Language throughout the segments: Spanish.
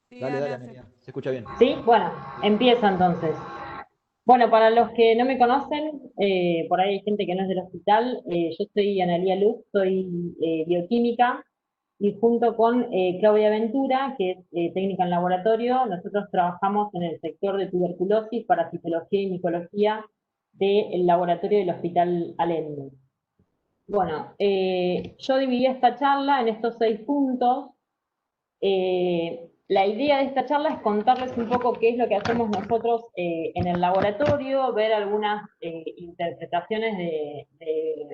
Sí, Dale, dale, dale, hace. Amelia. Se escucha bien. ¿Sí? Bueno, empiezo entonces. Bueno, para los que no me conocen, por ahí hay gente que no es del hospital, yo soy Analía Luz, soy bioquímica y junto con Claudia Ventura, que es técnica en laboratorio, nosotros trabajamos en el sector de tuberculosis, parasitología y micología del laboratorio del Hospital Alem. Bueno, yo dividí esta charla en estos 6 puntos. La idea de esta charla es contarles un poco qué es lo que hacemos nosotros en el laboratorio, ver algunas interpretaciones de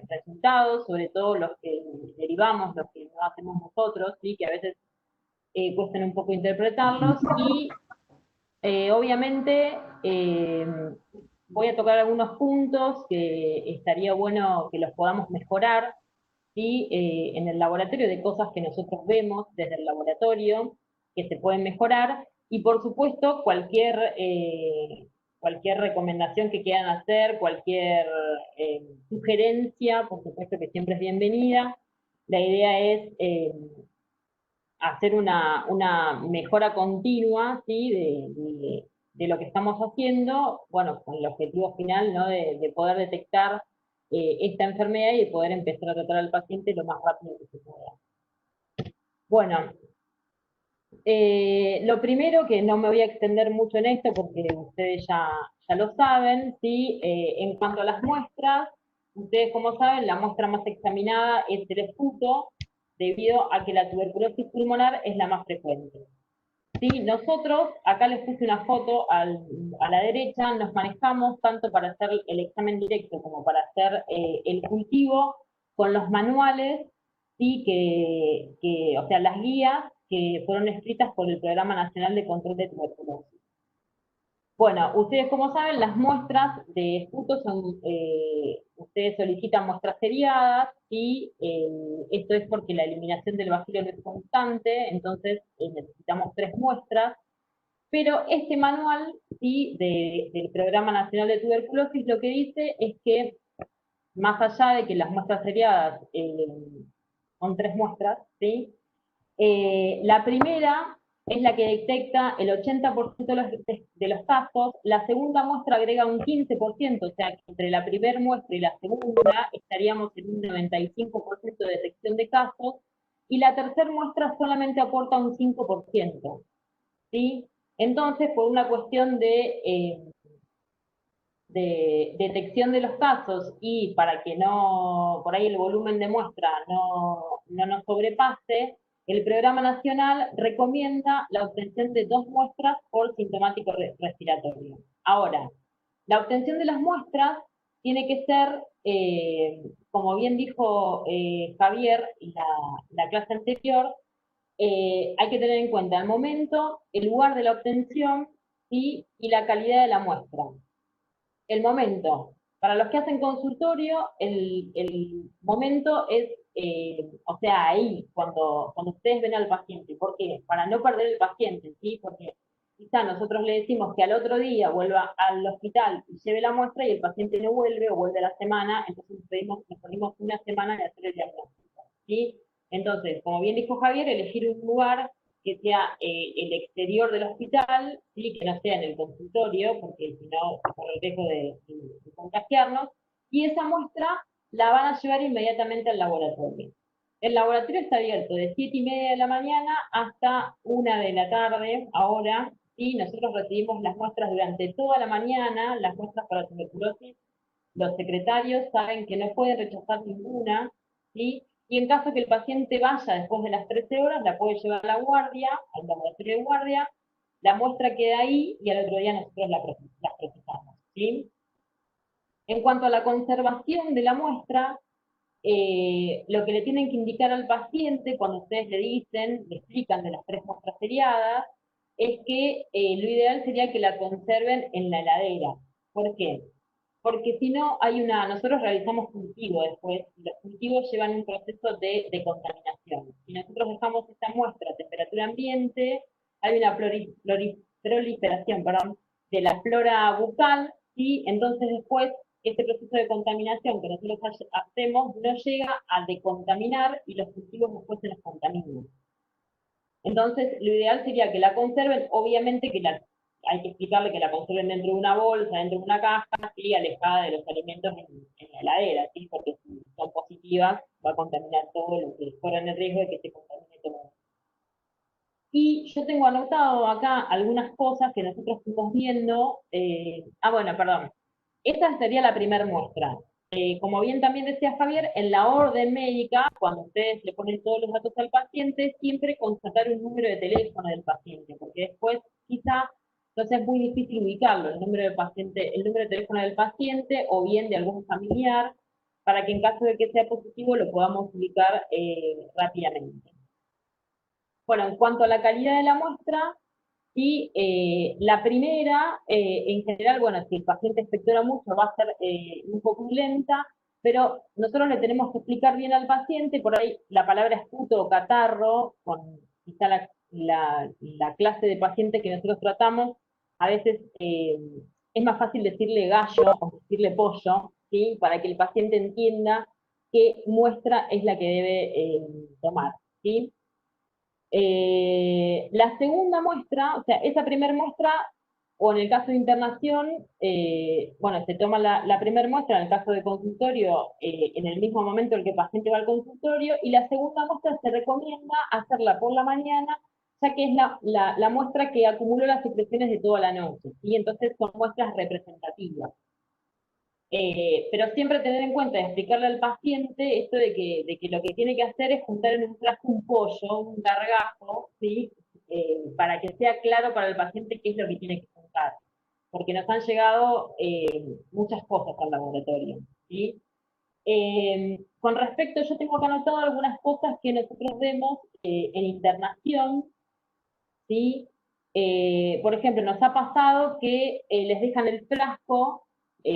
resultados, sobre todo los que derivamos, los que no hacemos nosotros, ¿sí? Que a veces cuestan un poco interpretarlos, y obviamente voy a tocar algunos puntos que estaría bueno que los podamos mejorar, ¿sí? En el laboratorio, de cosas que nosotros vemos desde el laboratorio que se pueden mejorar, y por supuesto cualquier recomendación que quieran hacer, cualquier sugerencia, por supuesto que siempre es bienvenida. La idea es hacer una mejora continua, ¿sí? De lo que estamos haciendo, bueno, con el objetivo final, ¿no? De poder detectar esta enfermedad y de poder empezar a tratar al paciente lo más rápido que se pueda. Bueno, lo primero, que no me voy a extender mucho en esto porque ustedes ya lo saben, ¿sí? En cuanto a las muestras, ustedes como saben, la muestra más examinada es el esputo, debido a que la tuberculosis pulmonar es la más frecuente. Sí, nosotros, acá les puse una foto a la derecha, nos manejamos tanto para hacer el examen directo como para hacer el cultivo con los manuales, sí, o sea, las guías que fueron escritas por el Programa Nacional de Control de Tuberculosis. Bueno, ustedes como saben, las muestras de esputo son, ustedes solicitan muestras seriadas, y esto es porque la eliminación del bacilo no es constante, entonces necesitamos 3 muestras, pero este manual, ¿sí? Del Programa Nacional de Tuberculosis lo que dice es que, más allá de que las muestras seriadas son 3 muestras, ¿sí? La primera es la que detecta el 80% de los casos, la segunda muestra agrega un 15%, o sea que entre la primera muestra y la segunda estaríamos en un 95% de detección de casos, y la tercera muestra solamente aporta un 5%, ¿sí? Entonces, por una cuestión de detección de los casos, y para que no, por ahí el volumen de muestra no nos sobrepase, el Programa Nacional recomienda la obtención de 2 muestras por sintomático respiratorio. Ahora, la obtención de las muestras tiene que ser, como bien dijo Javier en la clase anterior, hay que tener en cuenta el momento, el lugar de la obtención, ¿sí? Y la calidad de la muestra. El momento. Para los que hacen consultorio, el momento es, o sea, ahí, cuando ustedes ven al paciente. ¿Por qué? Para no perder el paciente, ¿sí? Porque quizá nosotros le decimos que al otro día vuelva al hospital y lleve la muestra y el paciente no vuelve o vuelve a la semana, entonces nos perdimos una semana de hacer el diagnóstico, ¿sí? Entonces, como bien dijo Javier, elegir un lugar que sea el exterior del hospital, ¿sí? Que no sea en el consultorio, porque si no se corre el riesgo de contagiarnos, y esa muestra la van a llevar inmediatamente al laboratorio. El laboratorio está abierto de 7:30 de la mañana hasta 1 de la tarde, ahora, y nosotros recibimos las muestras durante toda la mañana, las muestras para tuberculosis. Los secretarios saben que no pueden rechazar ninguna, ¿sí? Y en caso que el paciente vaya después de las 13 horas, la puede llevar a la guardia, al laboratorio de guardia, la muestra queda ahí y al otro día nosotros la procesamos, ¿sí? En cuanto a la conservación de la muestra, lo que le tienen que indicar al paciente cuando ustedes le dicen, le explican de las 3 muestras seriadas, es que lo ideal sería que la conserven en la heladera. ¿Por qué? Porque si no, nosotros realizamos cultivo después, y los cultivos llevan un proceso de contaminación. Si nosotros dejamos esta muestra a temperatura ambiente, hay una proliferación, perdón, de la flora bucal, y entonces después este proceso de contaminación que nosotros hacemos no llega a decontaminar y los cultivos después se los contaminan. Entonces, lo ideal sería que la conserven, obviamente que hay que explicarle que la conserven dentro de una bolsa, dentro de una caja, ¿sí? Alejada de los alimentos en la heladera, ¿sí? Porque si son positivas, va a contaminar todo lo que corren el riesgo de que se contamine todo. Y yo tengo anotado acá algunas cosas que nosotros fuimos viendo. Bueno, perdón. Esta sería la primera muestra. Como bien también decía Javier, en la orden médica, cuando ustedes le ponen todos los datos al paciente, siempre constatar un número de teléfono del paciente, porque después quizá entonces es muy difícil ubicarlo, el número de paciente, el número de teléfono del paciente o bien de algún familiar, para que en caso de que sea positivo lo podamos ubicar rápidamente. Bueno, en cuanto a la calidad de la muestra, y la primera, en general, bueno, si el paciente expectora mucho, va a ser un poco lenta, pero nosotros le tenemos que explicar bien al paciente, por ahí la palabra esputo o catarro, con quizá la clase de paciente que nosotros tratamos, a veces es más fácil decirle gallo o decirle pollo, ¿sí? Para que el paciente entienda qué muestra es la que debe tomar, ¿sí? La segunda muestra, o sea, esa primera muestra, o en el caso de internación, bueno, se toma la primera muestra en el caso de consultorio en el mismo momento en el que el paciente va al consultorio, y la segunda muestra se recomienda hacerla por la mañana, ya que es la muestra que acumuló las secreciones de toda la noche, y entonces son muestras representativas. Pero siempre tener en cuenta y explicarle al paciente esto de que lo que tiene que hacer es juntar en un frasco un pollo, un gargajo, ¿sí? Para que sea claro para el paciente qué es lo que tiene que juntar. Porque nos han llegado muchas cosas al laboratorio, ¿sí? Con respecto, yo tengo acá anotado algunas cosas que nosotros vemos en internación, ¿sí? Por ejemplo, nos ha pasado que les dejan el frasco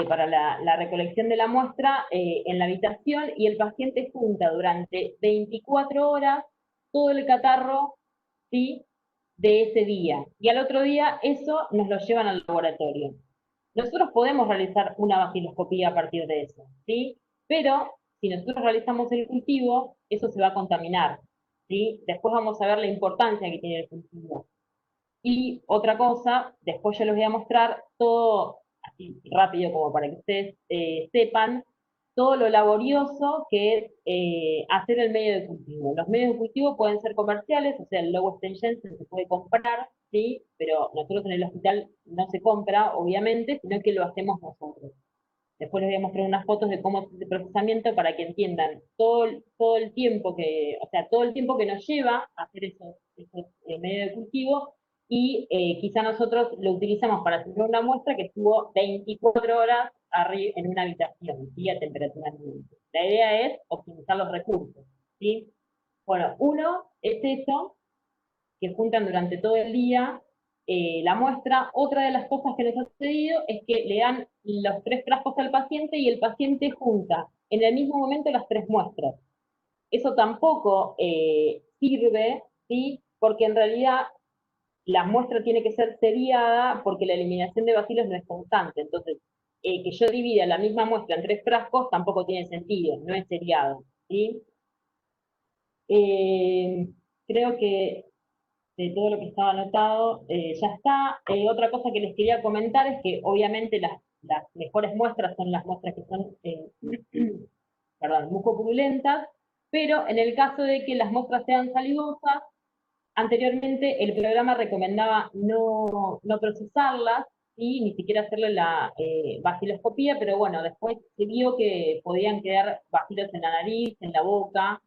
para la recolección de la muestra en la habitación y el paciente junta durante 24 horas todo el catarro, ¿sí? De ese día. Y al otro día eso nos lo llevan al laboratorio. Nosotros podemos realizar una vaciloscopía a partir de eso, ¿sí? Pero si nosotros realizamos el cultivo, eso se va a contaminar, ¿sí? Después vamos a ver la importancia que tiene el cultivo. Y otra cosa, después yo les voy a mostrar todo así rápido como para que ustedes sepan todo lo laborioso que es hacer el medio de cultivo. Los medios de cultivo pueden ser comerciales, o sea, el logo Jensen se puede comprar, ¿sí? Pero nosotros en el hospital no se compra, obviamente, sino que lo hacemos nosotros. Después les voy a mostrar unas fotos de cómo es el procesamiento para que entiendan todo el tiempo que, o sea, todo el tiempo que nos lleva a hacer esos medios de cultivo y quizá nosotros lo utilizamos para hacer una muestra que estuvo 24 horas arriba en una habitación, ¿sí? A temperatura ambiente. La idea es optimizar los recursos, ¿sí? Bueno, uno es eso, que juntan durante todo el día la muestra. Otra de las cosas que les ha sucedido es que le dan los 3 frascos al paciente y el paciente junta en el mismo momento las 3 muestras. Eso tampoco sirve, ¿sí? Porque en realidad la muestra tiene que ser seriada porque la eliminación de bacilos no es constante. Entonces, que yo divida la misma muestra en 3 frascos tampoco tiene sentido, no es seriado, ¿sí? Eh, Creo que de todo lo que estaba anotado, ya está. Otra cosa que les quería comentar es que obviamente las mejores muestras son las muestras que son, perdón, mucopurulentas, pero en el caso de que las muestras sean salivosas, anteriormente el programa recomendaba no procesarlas, y ni siquiera hacerle la vaciloscopía, pero bueno, después se vio que podían quedar vacilos en la nariz, en la boca,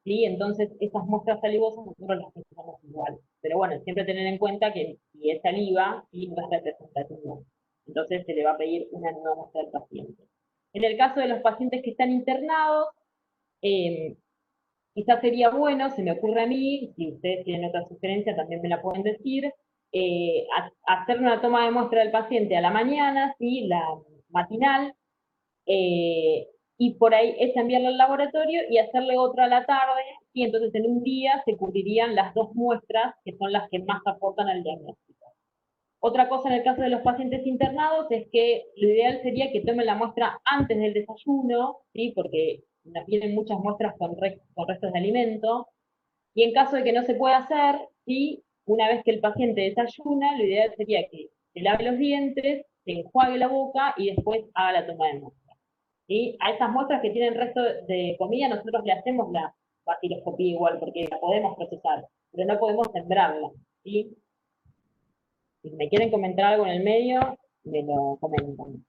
¿sí? Entonces, esas muestras salivosas nosotros las procesamos igual. Pero bueno, siempre tener en cuenta que si es saliva, ¿sí? No es representativa. Entonces, se le va a pedir una nueva muestra al paciente. En el caso de los pacientes que están internados, eh, quizás sería bueno, se me ocurre a mí, si ustedes tienen otra sugerencia también me la pueden decir, hacer una toma de muestra del paciente a la mañana, ¿sí? La matinal, y por ahí es enviarla al laboratorio y hacerle otra a la tarde, y entonces en un día se cubrirían las 2 muestras que son las que más aportan al diagnóstico. Otra cosa en el caso de los pacientes internados es que lo ideal sería que tomen la muestra antes del desayuno, ¿sí? Porque nos vienen muchas muestras con restos de alimento, y en caso de que no se pueda hacer, y una vez que el paciente desayuna, lo ideal sería que se lave los dientes, se enjuague la boca y después haga la toma de muestra. ¿Sí? A esas muestras que tienen resto de comida, nosotros le hacemos la vaciloscopía igual, porque la podemos procesar, pero no podemos sembrarla. ¿Sí? Si me quieren comentar algo en el medio, me lo comentan.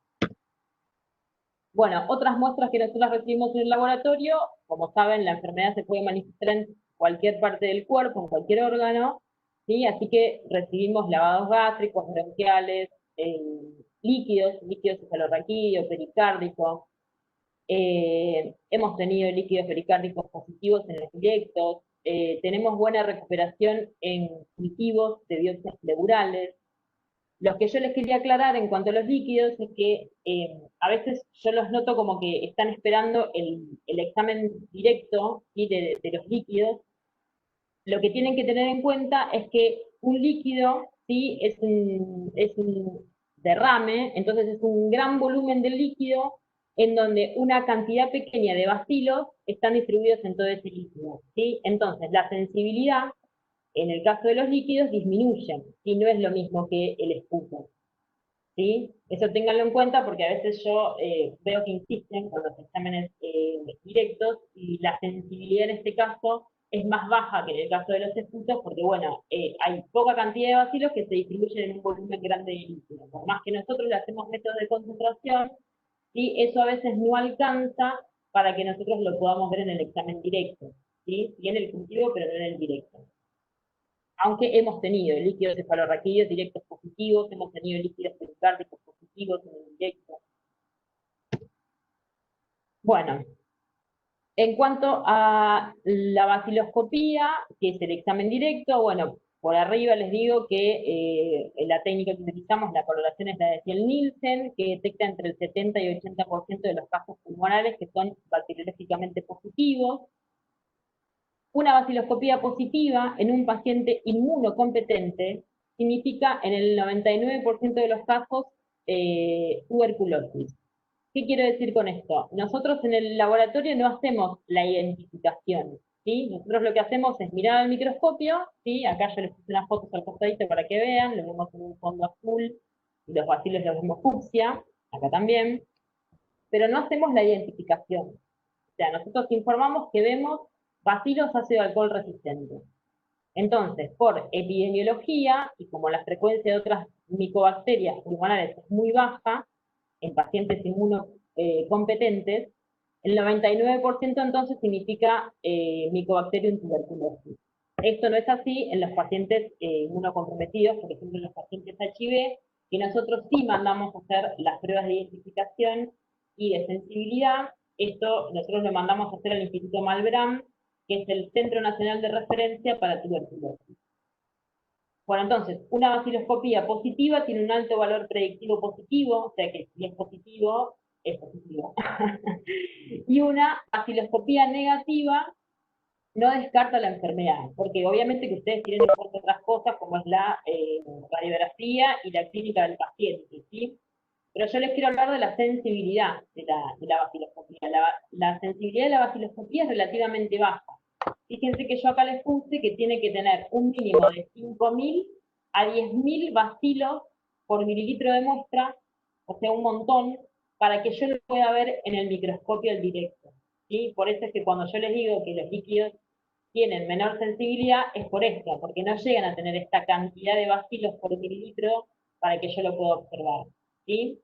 Bueno, otras muestras que nosotros recibimos en el laboratorio, como saben, la enfermedad se puede manifestar en cualquier parte del cuerpo, en cualquier órgano, ¿sí? Así que recibimos lavados gástricos, bronquiales, líquidos cefalorraquídeos, pericárdicos. Hemos tenido líquidos pericárdicos positivos en los directos. Tenemos buena recuperación en cultivos de biopsias pleurales. Lo que yo les quería aclarar en cuanto a los líquidos es que a veces yo los noto como que están esperando el examen directo, ¿sí? de los líquidos. Lo que tienen que tener en cuenta es que un líquido, ¿sí? es un derrame, entonces es un gran volumen de líquido en donde una cantidad pequeña de bacilos están distribuidos en todo ese líquido. ¿Sí? Entonces la sensibilidad en el caso de los líquidos disminuye, y no es lo mismo que el esputo. ¿Sí? Eso ténganlo en cuenta porque a veces yo veo que insisten con los exámenes directos y la sensibilidad en este caso es más baja que en el caso de los esputos porque, bueno, hay poca cantidad de bacilos que se distribuyen en un volumen grande de líquido. Por más que nosotros le hacemos métodos de concentración, ¿sí? Eso a veces no alcanza para que nosotros lo podamos ver en el examen directo. ¿Sí? Y en el cultivo, pero no en el directo. Aunque hemos tenido líquidos cefalorraquídeos directos positivos, hemos tenido líquidos pericárdicos positivos en el directo. Bueno, en cuanto a la vaciloscopía, que es el examen directo, bueno, por arriba les digo que la técnica que utilizamos, la coloración es la de Thiel-Nielsen, que detecta entre el 70 y 80% de los casos pulmonares que son bacteriológicamente positivos. Una vaciloscopía positiva en un paciente inmunocompetente significa en el 99% de los casos tuberculosis. ¿Qué quiero decir con esto? Nosotros en el laboratorio no hacemos la identificación, ¿sí? Nosotros lo que hacemos es mirar al microscopio, ¿sí? Acá yo les puse unas fotos al costadito para que vean, lo vemos en un fondo azul, y los bacilos los vemos fucsia, acá también, pero no hacemos la identificación. O sea, nosotros informamos que vemos bacilos ácido alcohol resistentes. Entonces, por epidemiología, y como la frecuencia de otras micobacterias pulmonares es muy baja, en pacientes inmunocompetentes, el 99% entonces significa Mycobacterium tuberculosis. Esto no es así en los pacientes inmunocomprometidos, por ejemplo en los pacientes HIV, que nosotros sí mandamos a hacer las pruebas de identificación y de sensibilidad. Esto nosotros lo mandamos a hacer al Instituto Malbrán, que es el Centro Nacional de Referencia para Tuberculosis. Bueno, entonces, una vaciloscopía positiva tiene un alto valor predictivo positivo, o sea que si es positivo, es positivo. Y una vaciloscopía negativa no descarta la enfermedad, porque obviamente que ustedes tienen en cuenta otras cosas como es la radiografía y la clínica del paciente, ¿sí? Pero yo les quiero hablar de la sensibilidad de la vaciloscopía. La sensibilidad de la vaciloscopía es relativamente baja. Fíjense que yo acá les puse que tiene que tener un mínimo de 5.000 a 10.000 bacilos por mililitro de muestra, o sea, un montón, para que yo lo pueda ver en el microscopio al directo. ¿Sí? Por eso es que cuando yo les digo que los líquidos tienen menor sensibilidad, es por esto, porque no llegan a tener esta cantidad de bacilos por mililitro para que yo lo pueda observar. ¿Sí?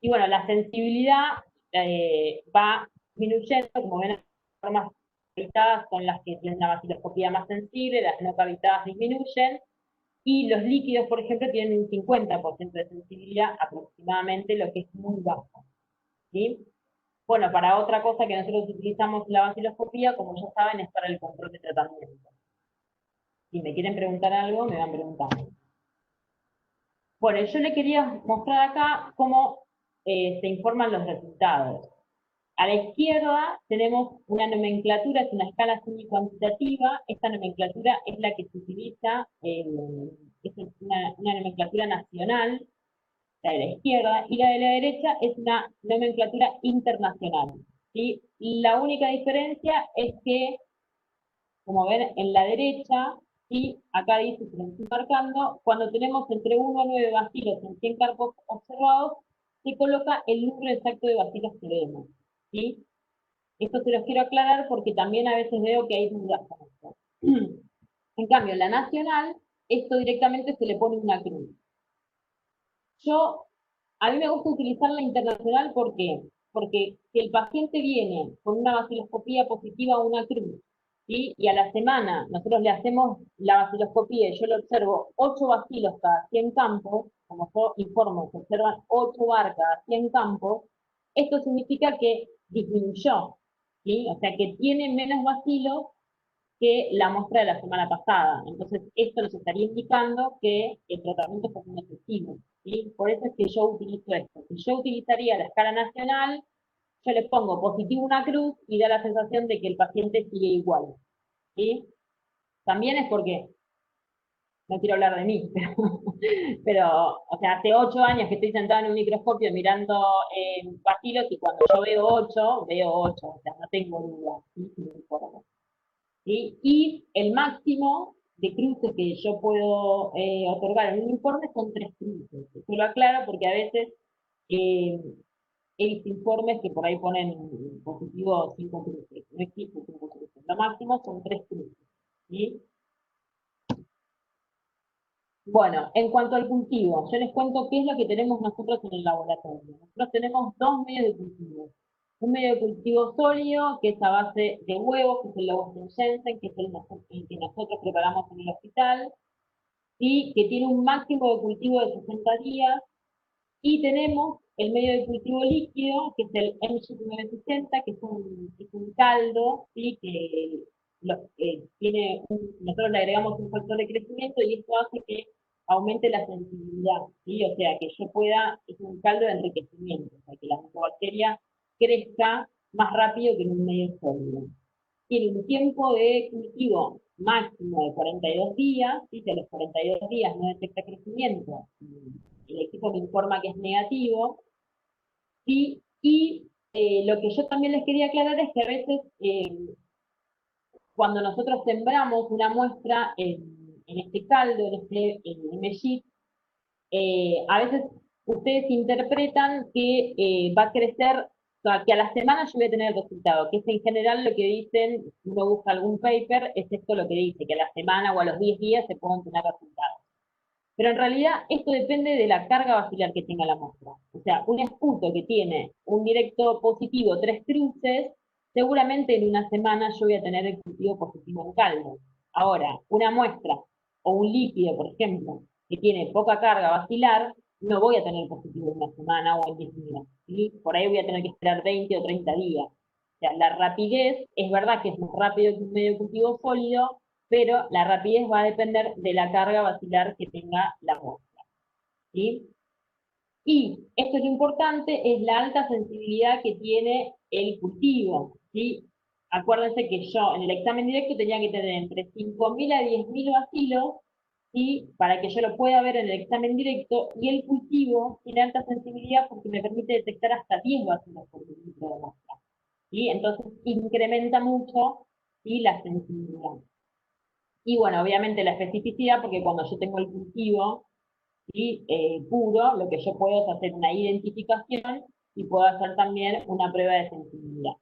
Y bueno, la sensibilidad va disminuyendo, como ven, las formas cavitadas son las que tienen una vaciloscopía más sensible, las no cavitadas disminuyen, y los líquidos, por ejemplo, tienen un 50% de sensibilidad aproximadamente, lo que es muy bajo. ¿Sí? Bueno, para otra cosa que nosotros utilizamos la vaciloscopía, como ya saben, es para el control de tratamiento. Si me quieren preguntar algo, me van preguntando. Bueno, yo le quería mostrar acá cómo se informan los resultados. A la izquierda tenemos una nomenclatura, es una escala semi-cuantitativa. Esta nomenclatura es la que se utiliza, es una nomenclatura nacional, la de la izquierda, y la de la derecha es una nomenclatura internacional. ¿Sí? La única diferencia es que, como ven, en la derecha y acá dice, se lo estoy marcando, cuando tenemos entre 1 a 9 bacilos en 100 carpos observados, se coloca el número exacto de bacilos que vemos, ¿sí? Esto se los quiero aclarar porque también a veces veo que hay dudas con esto. En cambio, en la nacional, esto directamente se le pone una cruz. A mí me gusta utilizar la internacional, ¿por qué? Porque si el paciente viene con una vaciloscopía positiva o una cruz, ¿sí? Y a la semana nosotros le hacemos la vaciloscopía y yo le observo 8 vacilos cada 100 campos, como yo informo, se observan 8 bar cada 100 campos, esto significa que disminuyó, ¿sí? O sea que tiene menos vacilos que la muestra de la semana pasada. Entonces, esto nos estaría indicando que el tratamiento está siendo efectivo, ¿sí? Por eso es que yo utilizo esto. Si yo utilizaría la escala nacional, yo le pongo positivo una cruz y da la sensación de que el paciente sigue igual, ¿sí? También es porque, no quiero hablar de mí, pero o sea, hace 8 años que estoy sentada en un microscopio mirando bacilos y cuando yo veo 8, o sea, no tengo duda, ¿sí? No importa. ¿Sí? Y el máximo de cruces que yo puedo otorgar en un informe son 3 cruces. Esto lo aclaro porque a veces eh, he visto informes que por ahí ponen positivo 5 cruces. No existe 5 cruces. Lo máximo son 3 cruces. ¿Sí? Bueno, en cuanto al cultivo, yo les cuento qué es lo que tenemos nosotros en el laboratorio. Nosotros tenemos dos medios de cultivo. Un medio de cultivo sólido, que es a base de huevos, que es el Lobos Jensen, que es el que nosotros preparamos en el hospital, y que tiene un máximo de cultivo de 60 días. Y tenemos el medio de cultivo líquido, que es el MG960, que es un caldo, ¿sí? Que nosotros le agregamos un factor de crecimiento y esto hace que aumente la sensibilidad, ¿sí? O sea, que yo pueda, es un caldo de enriquecimiento, o sea, que la micobacteria crezca más rápido que en un medio sólido. Tiene un tiempo de cultivo máximo de 42 días, ¿sí? Si a los 42 días no detecta crecimiento, el equipo me informa que es negativo, ¿sí? Y lo que yo también les quería aclarar es que a veces cuando nosotros sembramos una muestra en este caldo, en este MG, a veces ustedes interpretan que va a crecer, o sea, que a la semana yo voy a tener el resultado, que es en general lo que dicen, si uno busca algún paper, es esto lo que dice, que a la semana o a los 10 días se pueden tener resultados. Pero en realidad esto depende de la carga vacilar que tenga la muestra. O sea, un esputo que tiene un directo positivo, 3 cruces, seguramente en una semana yo voy a tener el cultivo positivo en caldo. Ahora, una muestra o un líquido, por ejemplo, que tiene poca carga vacilar, no voy a tener positivo en una semana o en 10 días. ¿Sí? Por ahí voy a tener que esperar 20 o 30 días. O sea, la rapidez, es verdad que es más rápido que un medio cultivo sólido, pero la rapidez va a depender de la carga vacilar que tenga la muestra, ¿sí? Y esto es lo importante, es la alta sensibilidad que tiene el cultivo, ¿sí? Acuérdense que yo en el examen directo tenía que tener entre 5.000 a 10.000 bacilos, ¿sí? Para que yo lo pueda ver en el examen directo, y el cultivo tiene alta sensibilidad porque me permite detectar hasta 10 bacilos por mililitro de muestra, ¿sí? Entonces incrementa mucho, ¿sí? La sensibilidad. Y bueno, obviamente la especificidad, porque cuando yo tengo el cultivo, ¿sí? Puro, lo que yo puedo es hacer una identificación y puedo hacer también una prueba de sensibilidad.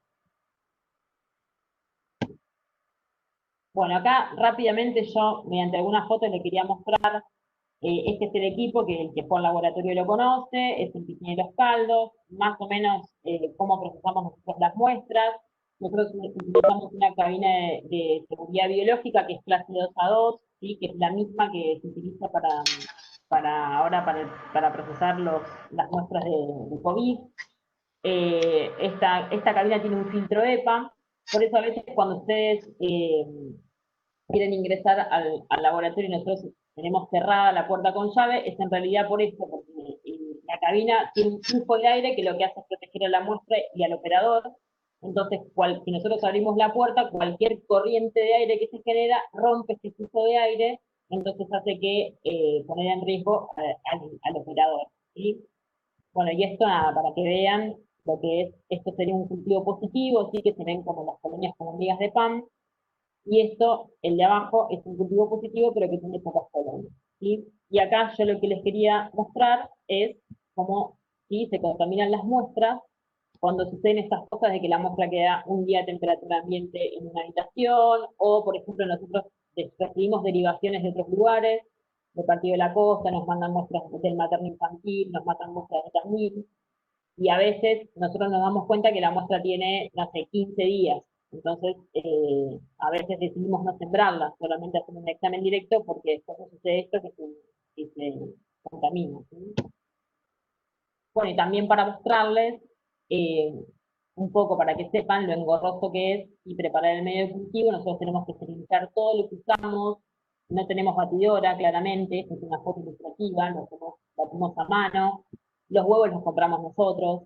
Bueno, acá rápidamente yo, mediante algunas fotos, le quería mostrar, este es el equipo que el que fue al laboratorio lo conoce, es el que tiene los caldos, más o menos cómo procesamos nosotros las muestras. Nosotros utilizamos una cabina de seguridad biológica que es clase 2A2, ¿sí? Que es la misma que se utiliza ahora para procesar las muestras de COVID. Esta cabina tiene un filtro EPA, por eso a veces cuando ustedes quieren ingresar al laboratorio y nosotros tenemos cerrada la puerta con llave, es en realidad por esto, porque la cabina tiene un flujo de aire que lo que hace es proteger a la muestra y al operador. Entonces, si nosotros abrimos la puerta, cualquier corriente de aire que se genera rompe este flujo de aire, entonces hace que poner en riesgo al operador, ¿sí? Bueno, y esto nada, para que vean lo que es, esto sería un cultivo positivo, sí que se ven como las colonias como migas de pan, y esto, el de abajo, es un cultivo positivo, pero que tiene pocas colonias, ¿sí? Y acá yo lo que les quería mostrar es cómo, ¿sí?, se contaminan las muestras cuando suceden estas cosas de que la muestra queda un día a temperatura ambiente en una habitación, o por ejemplo nosotros recibimos derivaciones de otros lugares, de Partido de la Costa, nos mandan muestras del materno infantil, nos mandan muestras de Tandil, y a veces nosotros nos damos cuenta que la muestra tiene, no sé, 15 días. Entonces, a veces decidimos no sembrarla, solamente hacer un examen directo porque después sucede esto que se contamina, ¿sí? Bueno, y también para mostrarles eh, un poco para que sepan lo engorroso que es y preparar el medio de cultivo, nosotros tenemos que esterilizar todo lo que usamos, no tenemos batidora, claramente, esta es una foto ilustrativa, lo hacemos, batimos a mano, los huevos los compramos nosotros,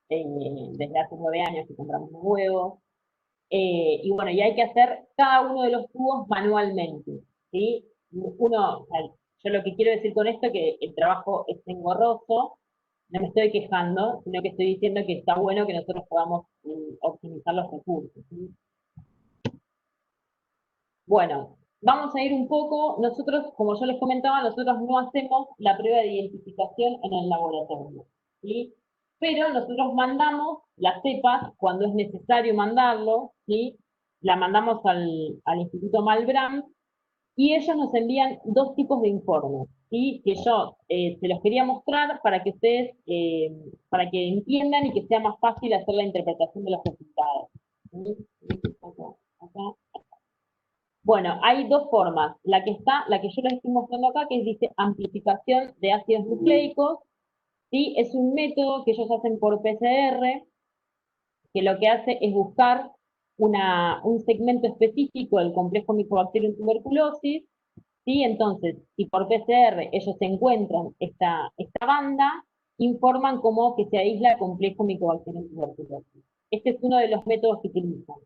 desde hace 9 años que compramos los huevos, y bueno, y hay que hacer cada uno de los tubos manualmente, ¿sí? Uno, o sea, yo lo que quiero decir con esto es que el trabajo es engorroso, no me estoy quejando, sino que estoy diciendo que está bueno que nosotros podamos optimizar los recursos, ¿sí? Bueno, vamos a ir un poco, nosotros, como yo les comentaba, nosotros no hacemos la prueba de identificación en el laboratorio, ¿sí? Pero nosotros mandamos las cepas cuando es necesario mandarlo, ¿sí? La mandamos al Instituto Malbrán y ellos nos envían dos tipos de informes, ¿sí? Que yo se los quería mostrar para que ustedes, para que entiendan y que sea más fácil hacer la interpretación de los resultados. ¿Sí? Acá. Bueno, hay dos formas. La que yo les estoy mostrando acá, que dice amplificación de ácidos nucleicos, ¿sí? Es un método que ellos hacen por PCR, que lo que hace es buscar un segmento específico del complejo Mycobacterium tuberculosis, ¿sí? Entonces, si por PCR ellos encuentran esta banda, informan cómo que se aísla el complejo Mycobacterium tuberculosis. Este es uno de los métodos que utilizan.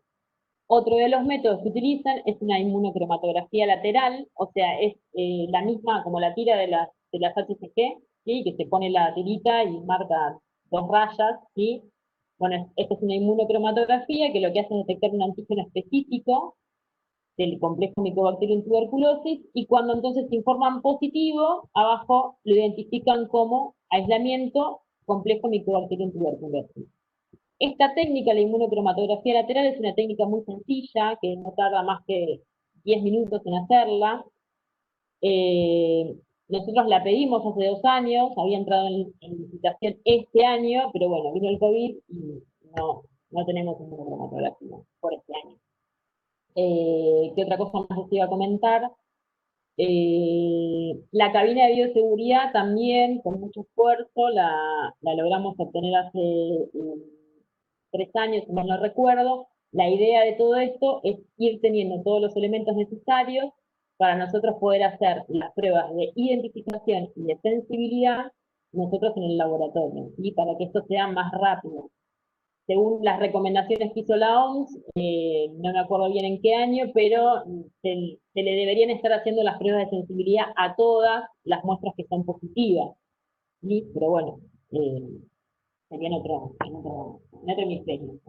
Otro de los métodos que utilizan es una inmunocromatografía lateral, o sea, es la misma como la tira de las HCG, ¿sí? Que se pone la tirita y marca dos rayas, ¿sí? Bueno, esta es una inmunocromatografía que lo que hace es detectar un antígeno específico del complejo Mycobacterium tuberculosis, y cuando entonces se informan positivo, abajo lo identifican como aislamiento complejo Mycobacterium tuberculosis. Esta técnica, la inmunocromatografía lateral, es una técnica muy sencilla, que no tarda más que 10 minutos en hacerla. Eh, Nosotros la pedimos hace 2 años, había entrado en licitación este año, pero bueno, vino el COVID y no tenemos inmunocromatografía por este año. ¿Qué otra cosa más les iba a comentar? La cabina de bioseguridad también, con mucho esfuerzo, la logramos obtener hace 3 años, si mal no recuerdo. La idea de todo esto es ir teniendo todos los elementos necesarios para nosotros poder hacer las pruebas de identificación y de sensibilidad nosotros en el laboratorio, y para que esto sea más rápido. Según las recomendaciones que hizo la OMS, no me acuerdo bien en qué año, pero se le deberían estar haciendo las pruebas de sensibilidad a todas las muestras que son positivas, ¿sí? Pero bueno, eh, sería en otro hemisferio.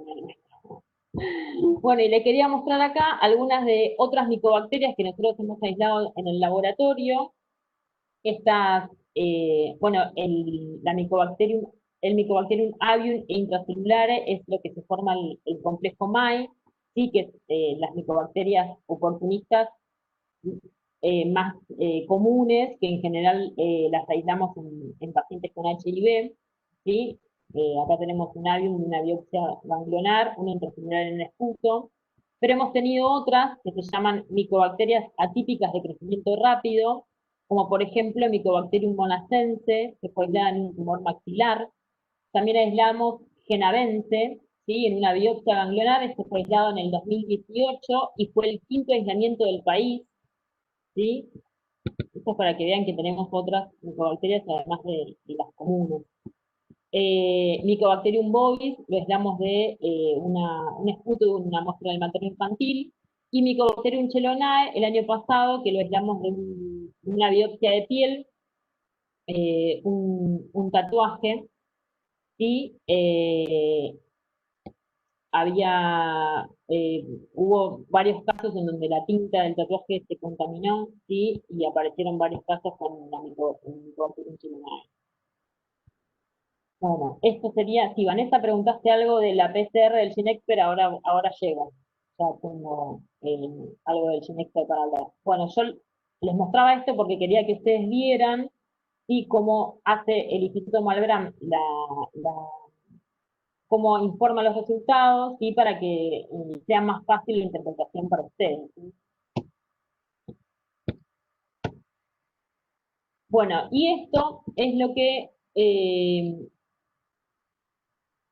Bueno, y le quería mostrar acá algunas de otras micobacterias que nosotros hemos aislado en el laboratorio. Estas, bueno, el Mycobacterium avium e intracelulares es lo que se forma el complejo MAI, sí, que es las micobacterias oportunistas más comunes, que en general las aislamos en pacientes con HIV, ¿sí? Acá tenemos un avium, una biopsia ganglionar, una intracelular en el esputo, pero hemos tenido otras que se llaman micobacterias atípicas de crecimiento rápido, como por ejemplo Mycobacterium monacense, que fue aislada en un tumor maxilar. También aislamos genavense, ¿sí? En una biopsia ganglionar, esto fue aislado en el 2018 y fue el quinto aislamiento del país, ¿sí? Esto es para que vean que tenemos otras micobacterias además de las comunes. Mycobacterium bovis, lo aislamos de un esputo de una muestra del materno infantil, y Mycobacterium chelonae el año pasado, que lo aislamos de una biopsia de piel, un tatuaje, ¿sí? hubo varios casos en donde la tinta del tatuaje se contaminó, ¿sí? Y aparecieron varios casos con la Mycobacterium pneumoniae. Bueno, esto sería, si Vanessa preguntaste algo de la PCR del Ginexper, ahora llego. Ya tengo algo del Ginexper para hablar. Bueno, yo les mostraba esto porque quería que ustedes vieran, ¿sí? Cómo hace el Instituto Malbrán cómo informa los resultados, y para que sea más fácil la interpretación para ustedes, ¿sí? Bueno, y esto es lo que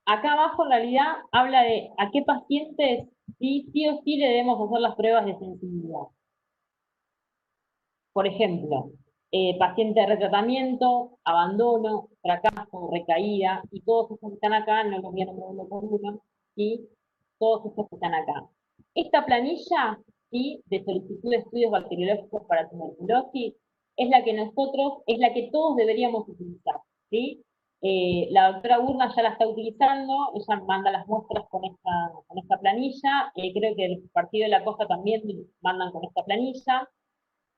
acá abajo en realidad habla de a qué pacientes sí o sí le debemos hacer las pruebas de sensibilidad. Por ejemplo, paciente de retratamiento, abandono, fracaso, recaída, y todos estos que están acá, no los voy a nombrar uno por uno, ¿sí? Todos estos que están acá. Esta planilla, ¿sí?, de solicitud de estudios bacteriológicos para tuberculosis, es la que todos deberíamos utilizar, ¿sí? La doctora Burna ya la está utilizando, ella manda las muestras con esta planilla, creo que el Partido de la Costa también mandan con esta planilla.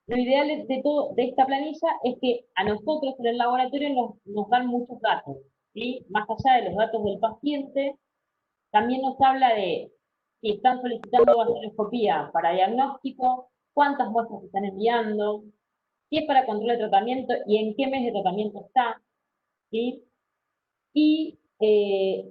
Lo ideal de esta planilla es que a nosotros en el laboratorio nos dan muchos datos, ¿sí? Más allá de los datos del paciente, también nos habla de si están solicitando gastroscopía para diagnóstico, cuántas muestras están enviando, si es para control de tratamiento y en qué mes de tratamiento está, ¿sí? Y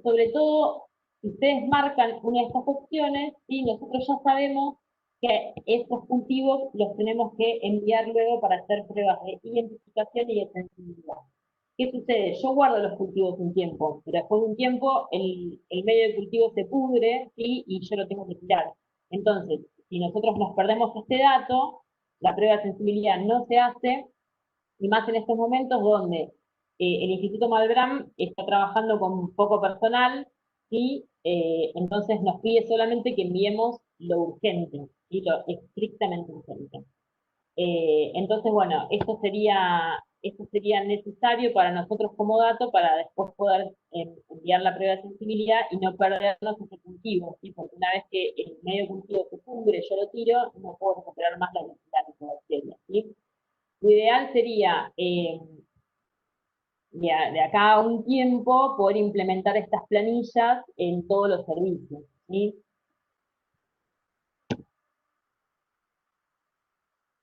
sobre todo, si ustedes marcan una de estas opciones, ¿sí?, nosotros ya sabemos que estos cultivos los tenemos que enviar luego para hacer pruebas de identificación y de sensibilidad. ¿Qué sucede? Yo guardo los cultivos un tiempo, pero después de un tiempo el medio de cultivo se pudre, ¿sí?, y yo lo tengo que tirar. Entonces, si nosotros nos perdemos este dato, la prueba de sensibilidad no se hace, y más en estos momentos donde el Instituto Malbrán está trabajando con poco personal, y entonces nos pide solamente que enviemos lo urgente, y lo estrictamente urgente. Entonces, bueno, esto sería necesario para nosotros como dato para después poder enviar la prueba de sensibilidad y no perdernos ese cultivo, ¿sí? Porque una vez que el medio cultivo se pudre, yo lo tiro, no puedo recuperar más la micobacteria, ¿sí? Lo ideal sería, de acá a un tiempo, poder implementar estas planillas en todos los servicios, ¿sí?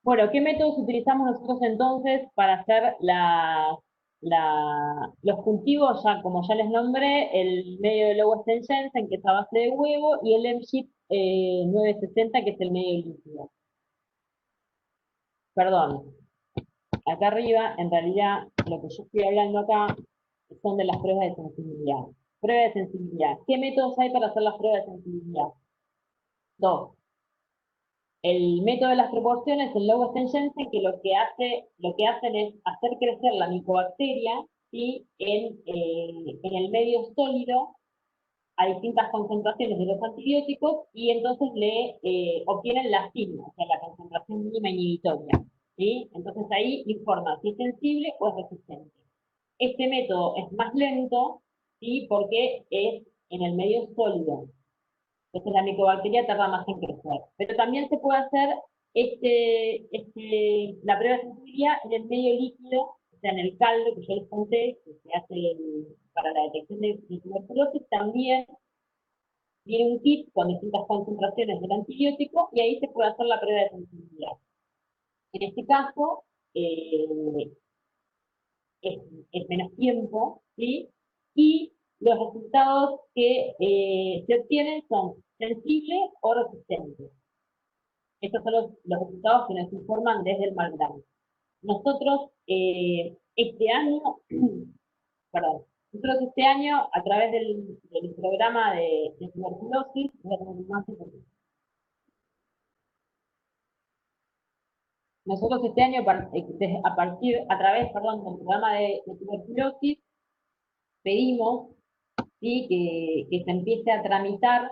Bueno, ¿qué métodos utilizamos nosotros entonces para hacer los cultivos? Ya, como ya les nombré, el medio de Low Jensen, que es a base de huevo, y el MSHIP 960, que es el medio líquido. Perdón, acá arriba, en realidad, lo que yo estoy hablando acá son de las pruebas de sensibilidad. Prueba de sensibilidad. ¿Qué métodos hay para hacer las pruebas de sensibilidad? Dos. El método de las proporciones, el Low Jensen, que lo que hacen es hacer crecer la micobacteria, ¿sí?, en el medio sólido a distintas concentraciones de los antibióticos, y entonces le obtienen la sigma, o sea, la concentración mínima inhibitoria, ¿sí? Entonces ahí informa si es sensible o es resistente. Este método es más lento, ¿sí?, porque es en el medio sólido. Entonces la micobacteria tarda más en crecer. Pero también se puede hacer la prueba de sensibilidad en el medio líquido, o sea, en el caldo que yo les conté, que se hace para la detección de tuberculosis. También viene un kit con distintas concentraciones del antibiótico, y ahí se puede hacer la prueba de sensibilidad. En este caso, eh, es menos tiempo, ¿sí? Y los resultados que se obtienen son sensibles o resistentes. Estos son los resultados que nos informan desde el Malbrán. Nosotros este año, perdón, nosotros este año, a través del programa de tuberculosis, nosotros este año, a través, perdón, del programa de tuberculosis, pedimos, ¿sí?, que se empiece a tramitar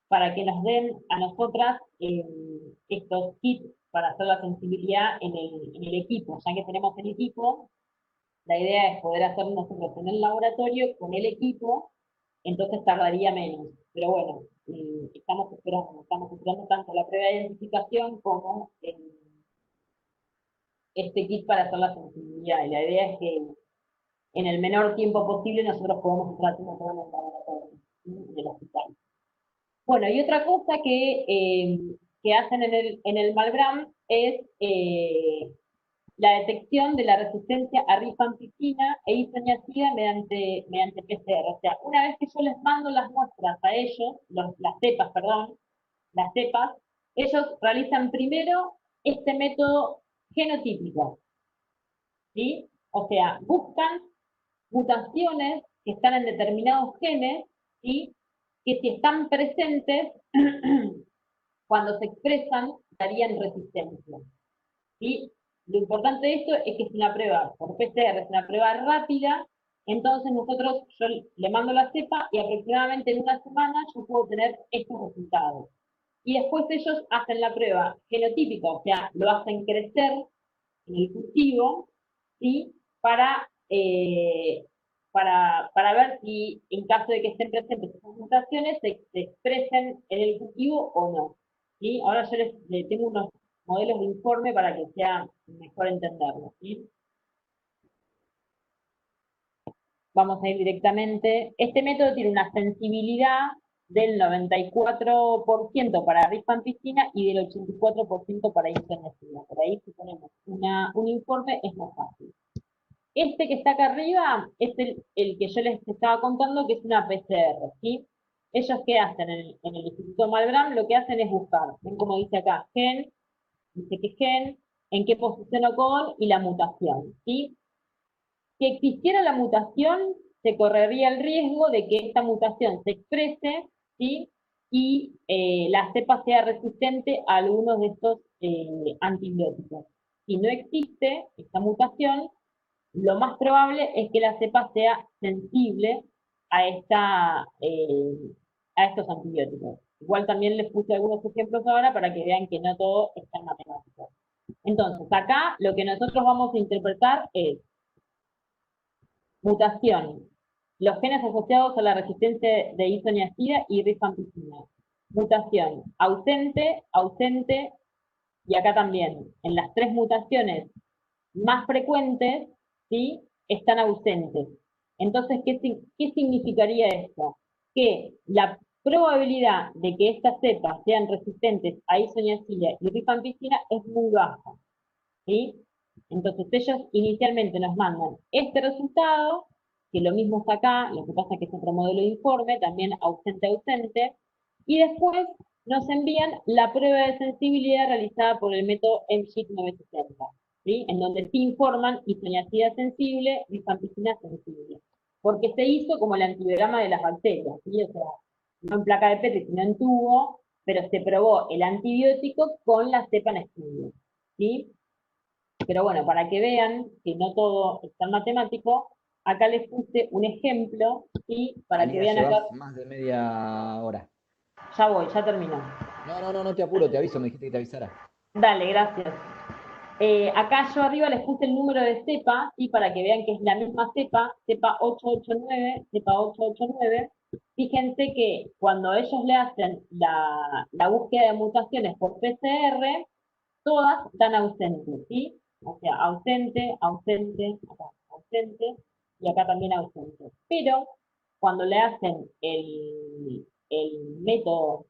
para que nos den a nosotras estos kits para hacer la sensibilidad en el equipo. Ya que tenemos el equipo, la idea es poder hacer nosotros en el laboratorio con el equipo, entonces tardaría menos. pero bueno, estamos esperando tanto la prueba de identificación como este kit para hacer la sensibilidad. Y la idea es que en el menor tiempo posible nosotros podemos estar haciendo todo en el laboratorio, ¿sí? Del hospital. Bueno, y otra cosa que hacen en el Malbram es la detección de la resistencia a rifampicina e isoniazida mediante PCR. O sea, una vez que yo les mando las muestras a ellos, las cepas, perdón, las cepas, ellos realizan primero este método genotípico, ¿sí? O sea, buscan mutaciones que están en determinados genes, ¿sí? Que si están presentes, cuando se expresan, darían resistencia, ¿sí? Lo importante de esto es que es una prueba por PCR, es una prueba rápida, entonces yo le mando la cepa y aproximadamente en una semana yo puedo tener estos resultados. Y después ellos hacen la prueba genotípica, o sea, lo hacen crecer en el cultivo, ¿sí? Para ver si en caso de que estén presentes esas mutaciones se expresen en el cultivo o no, ¿sí? Ahora yo les tengo unos modelos de informe para que sea mejor entenderlo, ¿sí? Vamos a ir directamente. Este método tiene una sensibilidad del 94% para rifampicina y del 84% para isoniazida. Por ahí si ponemos un informe es más fácil. Este que está acá arriba es el que yo les estaba contando, que es una PCR, ¿sí? Ellos qué hacen en el Instituto Malbram, lo que hacen es buscar, ven como dice acá, gen, dice qué gen, en qué posición o con y la mutación, ¿sí? Si existiera la mutación, se correría el riesgo de que esta mutación se exprese, ¿sí? Y la cepa sea resistente a algunos de estos antibióticos. Si no existe esta mutación, lo más probable es que la cepa sea sensible a, a estos antibióticos. Igual también les puse algunos ejemplos ahora para que vean que no todo está en matemáticas. Entonces, acá lo que nosotros vamos a interpretar es mutación. Los genes asociados a la resistencia de isoniazida y rifampicina. Mutación ausente, ausente, y acá también. En las tres mutaciones más frecuentes, ¿sí? Están ausentes. Entonces, ¿qué significaría esto? Que la probabilidad de que estas cepas sean resistentes a isoniazida y rifampicina es muy baja, ¿sí? Entonces ellos inicialmente nos mandan este resultado, que lo mismo está acá, lo que pasa es que es otro modelo de informe, también ausente-ausente, y después nos envían la prueba de sensibilidad realizada por el método MSHIT 960, ¿sí? En donde sí informan isoniazida sensible, rifampicina sensible. Porque se hizo como el antibiograma de las bacterias, ¿sí? O sea, no en placa de Petri, sino en tubo, pero se probó el antibiótico con la cepa en estudio, ¿sí? Pero bueno, para que vean que no todo es tan matemático, acá les puse un ejemplo, y para que Alina, vean acá, llevas más de media hora. ya voy, ya terminó. No te apuro, te aviso, me dijiste que te avisara. Dale, gracias. Acá yo arriba les puse el número de cepa, y para que vean que es la misma cepa, cepa 889, cepa 889. Fíjense que cuando ellos le hacen la búsqueda de mutaciones por PCR, todas dan ausente, ¿sí? O sea, ausente, ausente, acá, ausente, y acá también ausente. Pero cuando le hacen el método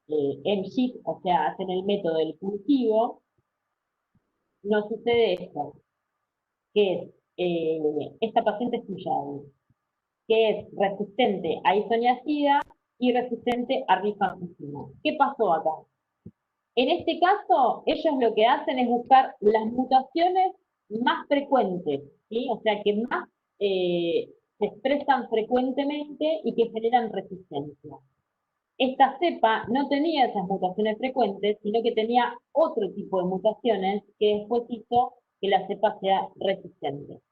MSHIP, o sea, hacen el método del cultivo, no sucede esto, que es, esta paciente es tuya, que es resistente a isoniazida y resistente a rifampicina. ¿Qué pasó acá? En este caso, ellos lo que hacen es buscar las mutaciones más frecuentes, ¿sí? O sea, que más se expresan frecuentemente y que generan resistencia. Esta cepa no tenía esas mutaciones frecuentes, sino que tenía otro tipo de mutaciones que después hizo que la cepa sea resistente,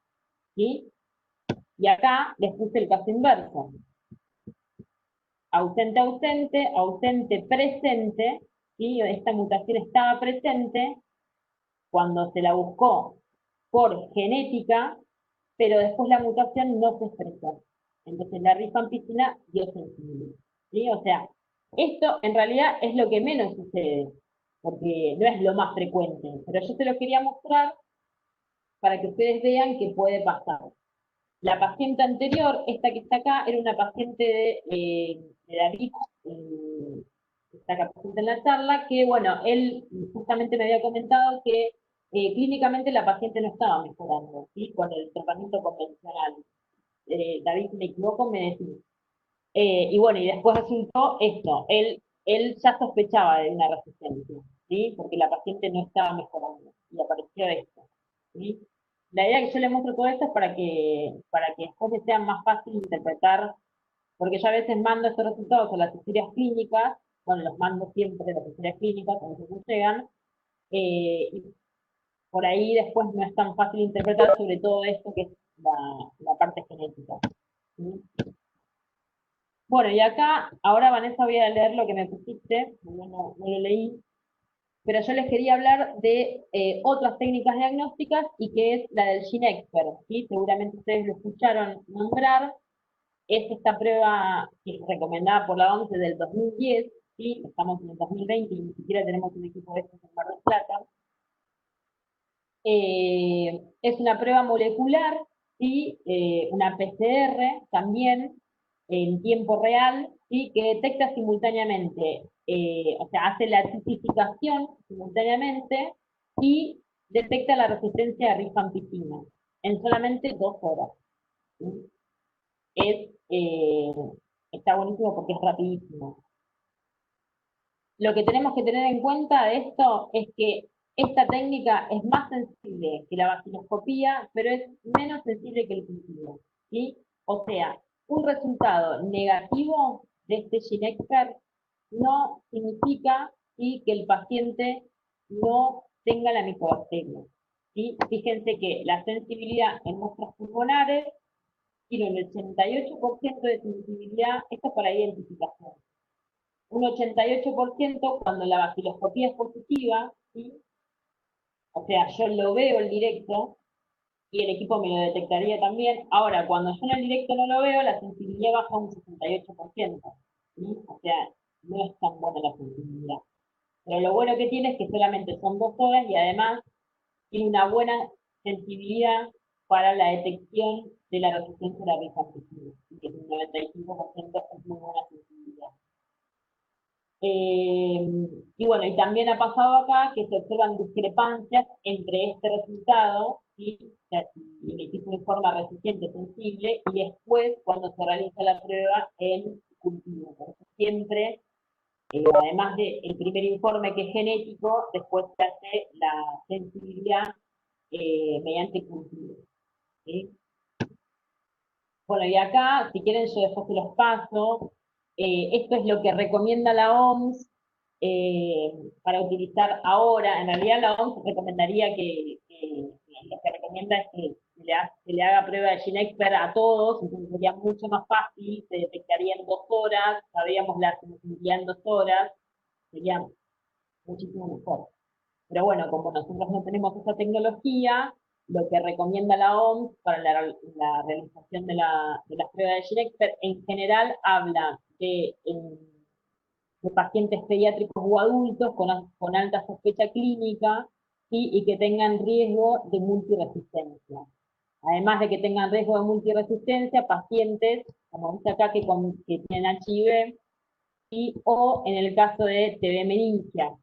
¿sí? Y acá les puse el caso inverso. Ausente, ausente, ausente, presente, ¿sí? Esta mutación estaba presente cuando se la buscó por genética, pero después la mutación no se expresó. Entonces la rifampicina dio sensible, ¿sí? O sea, esto en realidad es lo que menos sucede, porque no es lo más frecuente, pero yo se lo quería mostrar para que ustedes vean que puede pasar. La paciente anterior, esta que está acá, era una paciente de David, que está acá presente en la charla, que bueno, él justamente me había comentado que clínicamente la paciente no estaba mejorando, ¿sí? Con el tratamiento convencional. David, si me equivoco, me decís. Y bueno, y después resultó esto, él ya sospechaba de una resistencia, ¿sí? Porque la paciente no estaba mejorando, y apareció esto, ¿sí? La idea que yo le muestro todo esto es para que después les sea más fácil interpretar, porque yo a veces mando estos resultados a las historias clínicas, bueno, los mando siempre a las historias clínicas, cuando se llegan, y por ahí después no es tan fácil interpretar sobre todo esto que es la parte genética, ¿sí? Bueno, y acá, ahora Vanessa voy a leer lo que me pusiste, no lo leí, pero yo les quería hablar de otras técnicas diagnósticas y que es la del GeneXpert, ¿sí? Seguramente ustedes lo escucharon nombrar, es esta prueba que es recomendada por la OMS desde el 2010, ¿sí? Estamos en el 2020 y ni siquiera tenemos un equipo de estos en Mar del Plata. Es una prueba molecular, ¿sí? Una PCR también, en tiempo real, ¿sí? Que detecta simultáneamente, o sea, hace la tipificación simultáneamente y detecta la resistencia a rifampicina en solamente 2 horas. ¿Sí? Es, está buenísimo porque es rapidísimo. Lo que tenemos que tener en cuenta de esto es que esta técnica es más sensible que la vaciloscopía, pero es menos sensible que el cultivo, ¿sí? O sea, un resultado negativo de este GeneXpert no significa, ¿sí?, que el paciente no tenga la micobacteria, ¿sí? Fíjense que la sensibilidad en muestras pulmonares tiene un 88% de sensibilidad, esto es para identificación, un 88% cuando la vaciloscopía es positiva, ¿sí? O sea, yo lo veo en directo y el equipo me lo detectaría también. Ahora, cuando yo en el directo no lo veo, la sensibilidad baja un 68%, ¿sí? O sea, no es tan buena la sensibilidad. Pero lo bueno que tiene es que solamente son 2 horas y además tiene una buena sensibilidad para la detección de la resistencia a la rifampicina, que es un 95%, es muy buena sensibilidad. Y bueno, y también ha pasado acá que se observan discrepancias entre este resultado, ¿sí? O sea, si el equipo informa resistente sensible y después cuando se realiza la prueba en cultivo. Por eso siempre, además del primer informe que es genético, después se hace la sensibilidad mediante cultivo, ¿sí? Bueno, y acá, si quieren, yo después se los paso. Esto es lo que recomienda la OMS para utilizar ahora. En realidad la OMS recomendaría lo que recomienda es que se le haga prueba de GeneXpert a todos, entonces sería mucho más fácil, se detectaría en 2 horas, sabríamos la sensibilidad en 2 horas, sería muchísimo mejor. Pero bueno, como nosotros no tenemos esa tecnología, lo que recomienda la OMS para la realización de las pruebas de GeneXpert en general habla de pacientes pediátricos o adultos con alta sospecha clínica, ¿sí? Y que tengan riesgo de multiresistencia. Además de que tengan riesgo de multiresistencia, pacientes, como dice acá, que tienen HIV, ¿sí? O en el caso de TB meningia,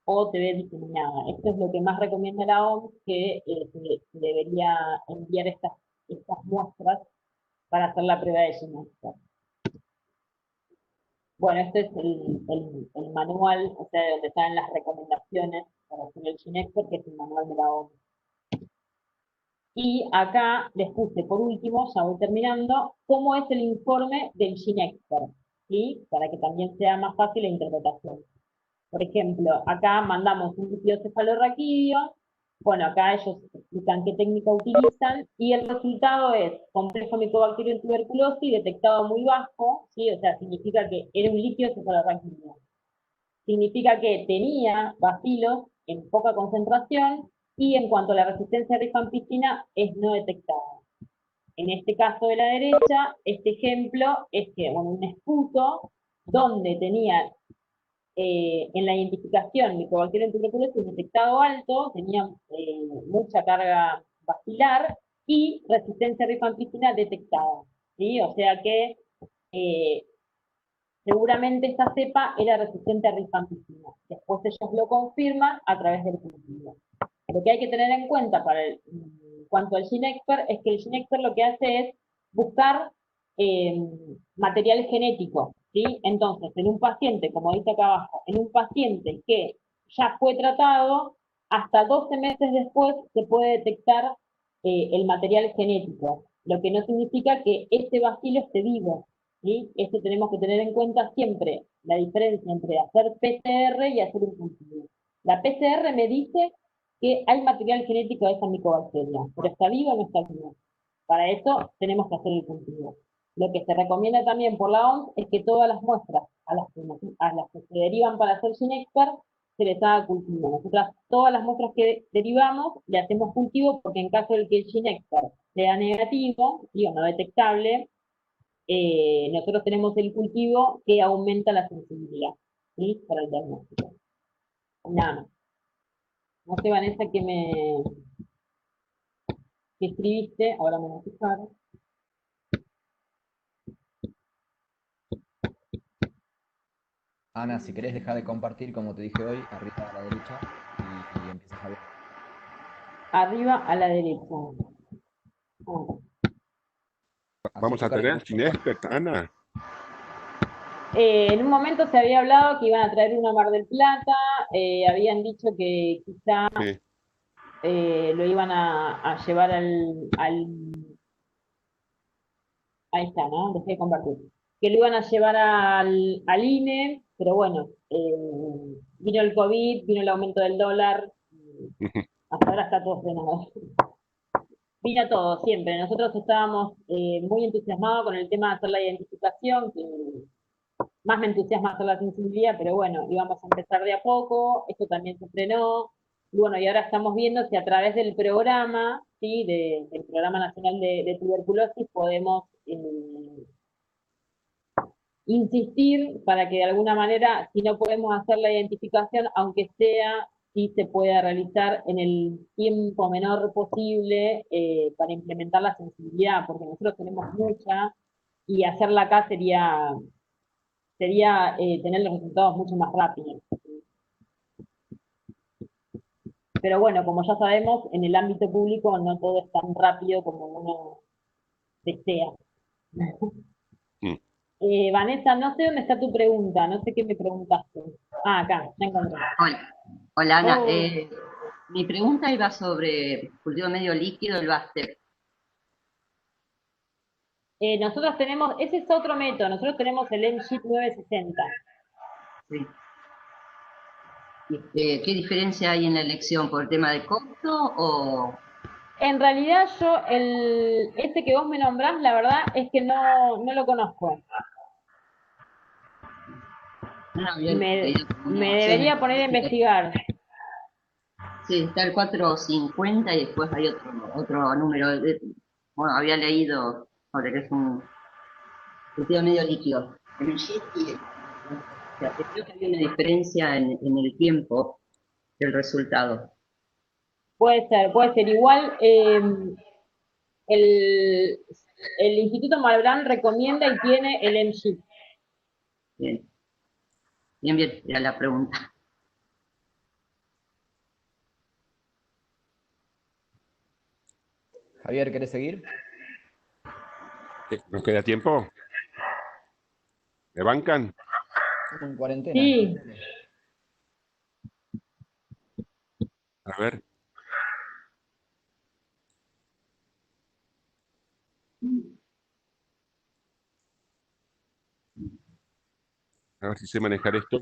o TV diseminada. Esto es lo que más recomienda la OMS, que se debería enviar estas muestras para hacer la prueba de GeneXpert. Bueno, este es el manual, o sea, de donde están las recomendaciones para hacer el GeneXpert, que es el manual de la OMS. Y acá les puse, por último, ya voy terminando, cómo es el informe del GeneXpert, ¿sí? Para que también sea más fácil la interpretación. Por ejemplo, acá mandamos un líquido cefalorraquídeo, bueno, acá ellos explican qué técnica utilizan, y el resultado es complejo micobacterio en tuberculosis detectado muy bajo, ¿sí? O sea, significa que era un líquido cefalorraquídeo. Significa que tenía bacilos en poca concentración, y en cuanto a la resistencia a rifampicina, es no detectada. En este caso de la derecha, este ejemplo es que, bueno, un esputo donde tenía en la identificación micobacterium en tuberculosis detectado alto, tenía mucha carga baciliar y resistencia a rifampicina detectada, ¿sí? O sea que eh, seguramente esta cepa era resistente a rifampicina. Después ellos lo confirman a través del cultivo. Lo que hay que tener en cuenta en cuanto al GeneXpert es que el GeneXpert lo que hace es buscar material genético, ¿sí? Entonces, en un paciente, como dice acá abajo, en un paciente que ya fue tratado, hasta 12 meses después se puede detectar el material genético, lo que no significa que ese bacilo esté vivo, ¿sí? Esto tenemos que tener en cuenta siempre la diferencia entre hacer PCR y hacer un cultivo. La PCR me dice que hay material genético de esa micobacteria, pero ¿está viva o no está viva? Para eso tenemos que hacer el cultivo. Lo que se recomienda también por la OMS es que todas las muestras a las que se derivan para hacer GeneXpert se les haga cultivo. Nosotras todas las muestras que derivamos le hacemos cultivo porque en caso de que el GeneXpert sea negativo, digo, no detectable, nosotros tenemos el cultivo que aumenta la sensibilidad, ¿sí? Para el diagnóstico. Nada más. No sé, Vanessa, que escribiste, ahora me voy a fijar. Ana, si querés dejar de compartir, como te dije hoy, arriba a la derecha y empiezas a ver. Arriba a la derecha. Ah. Hacé Vamos a tocar el tener botón compartir. Cinexpert, Ana. En un momento se había hablado que iban a traer una Mar del Plata, habían dicho que quizá Sí. lo iban a llevar ahí está, ¿no? Dejé de compartir. Que lo iban a llevar al INE, pero bueno, vino el COVID, vino el aumento del dólar, hasta ahora está todo frenado. Vino todo, siempre. Nosotros estábamos muy entusiasmados con el tema de hacer la identificación, que más me entusiasma hacer la sensibilidad, pero bueno, íbamos a empezar de a poco, esto también se frenó, y bueno, y ahora estamos viendo si a través del programa, ¿sí? Del Programa Nacional de Tuberculosis podemos insistir para que de alguna manera, si no podemos hacer la identificación, aunque sea, sí se pueda realizar en el tiempo menor posible para implementar la sensibilidad, porque nosotros tenemos mucha y hacerla acá sería tener los resultados mucho más rápidos. Pero bueno, como ya sabemos, en el ámbito público no todo es tan rápido como uno desea. Mm. Vanessa, no sé dónde está tu pregunta, no sé qué me preguntaste. Ah, acá, ya encontré. Hola, hola Ana. Oh, Mi pregunta iba sobre cultivo medio líquido, el Baster. nosotros tenemos, ese es otro método, nosotros tenemos el MJIT 960. Sí. ¿Qué diferencia hay en la elección? ¿Por el tema de costo o En realidad yo, ese que vos me nombrás, la verdad es que no lo conozco. no había Me, leído como una me opción debería poner a entre... investigar. Sí, está el 450 y después hay otro número. Bueno, había leído sobre que es un cultivo medio líquido. El JIT o sea, creo que había una diferencia en el tiempo del resultado. Puede ser, puede ser. Igual el, el Instituto Malbrán recomienda y tiene el MJIT. Bien, bien, bien, era la pregunta. Javier, ¿querés seguir? ¿Nos queda tiempo? ¿Me bancan? Estamos en cuarentena. Sí, A ver. A ver si sé manejar esto.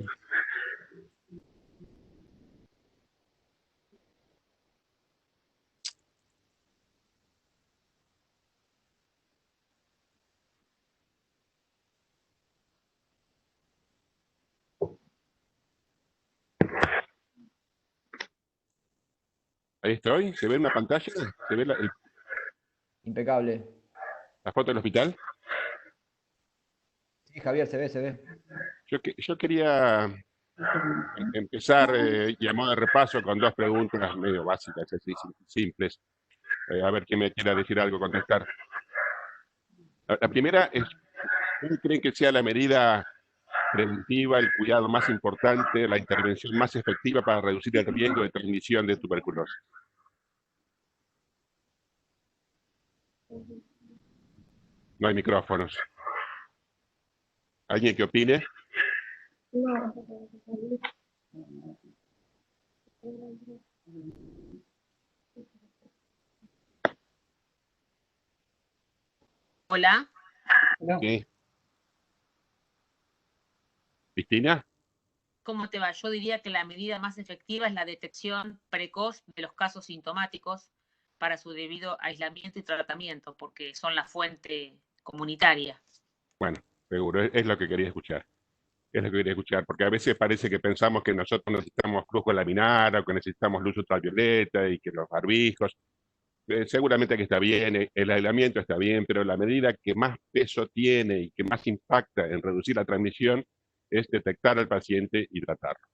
Ahí estoy. ¿Se ve en la pantalla? ¿Se ve Impecable. la foto del hospital? Sí, Sí, Javier, se ve, se ve. Yo quería empezar y a modo de repaso con dos preguntas medio básicas, así simples. A ver quién me quiera decir algo, contestar. La primera es, ¿cuál creen que sea la medida preventiva, el cuidado más importante, la intervención más efectiva para reducir el riesgo de transmisión de tuberculosis? No hay micrófonos. ¿Alguien que opine? Hola, Sí. ¿Cristina? ¿cómo te va? Yo diría que la medida más efectiva es la detección precoz de los casos sintomáticos para su debido aislamiento y tratamiento, porque son la fuente comunitaria. Bueno, seguro, es lo que quería escuchar. Es lo que quería escuchar, porque a veces parece que pensamos que nosotros necesitamos flujo laminar o que necesitamos luz ultravioleta y que los barbijos. Seguramente que está bien, el aislamiento está bien, pero la medida que más peso tiene y que más impacta en reducir la transmisión es detectar al paciente y tratarlo.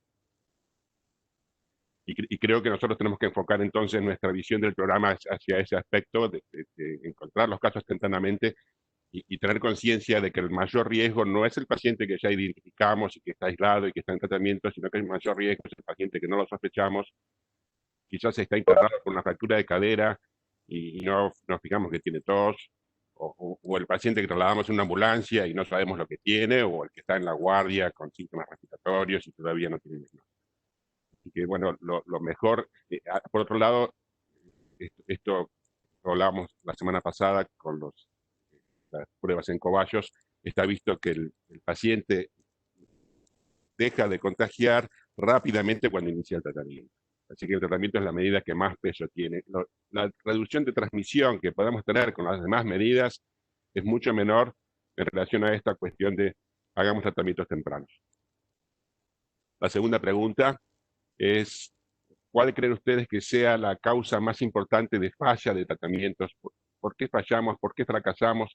Y creo que nosotros tenemos que enfocar entonces nuestra visión del programa hacia ese aspecto, de encontrar los casos tempranamente y tener conciencia de que el mayor riesgo no es el paciente que ya identificamos y que está aislado y que está en tratamiento, sino que el mayor riesgo es el paciente que no lo sospechamos, quizás está internado con una fractura de cadera y no nos fijamos que tiene tos, o el paciente que trasladamos en una ambulancia y no sabemos lo que tiene, o el que está en la guardia con síntomas respiratorios y todavía no tiene diagnóstico. Así que bueno, lo mejor, por otro lado, esto hablábamos la semana pasada con las pruebas en cobayos, está visto que el paciente deja de contagiar rápidamente cuando inicia el tratamiento. Así que el tratamiento es la medida que más peso tiene. La reducción de transmisión que podemos tener con las demás medidas es mucho menor en relación a esta cuestión de hagamos tratamientos tempranos. La segunda pregunta es, ¿cuál creen ustedes que sea la causa más importante de falla de tratamientos? ¿Por qué fallamos? ¿Por qué fracasamos?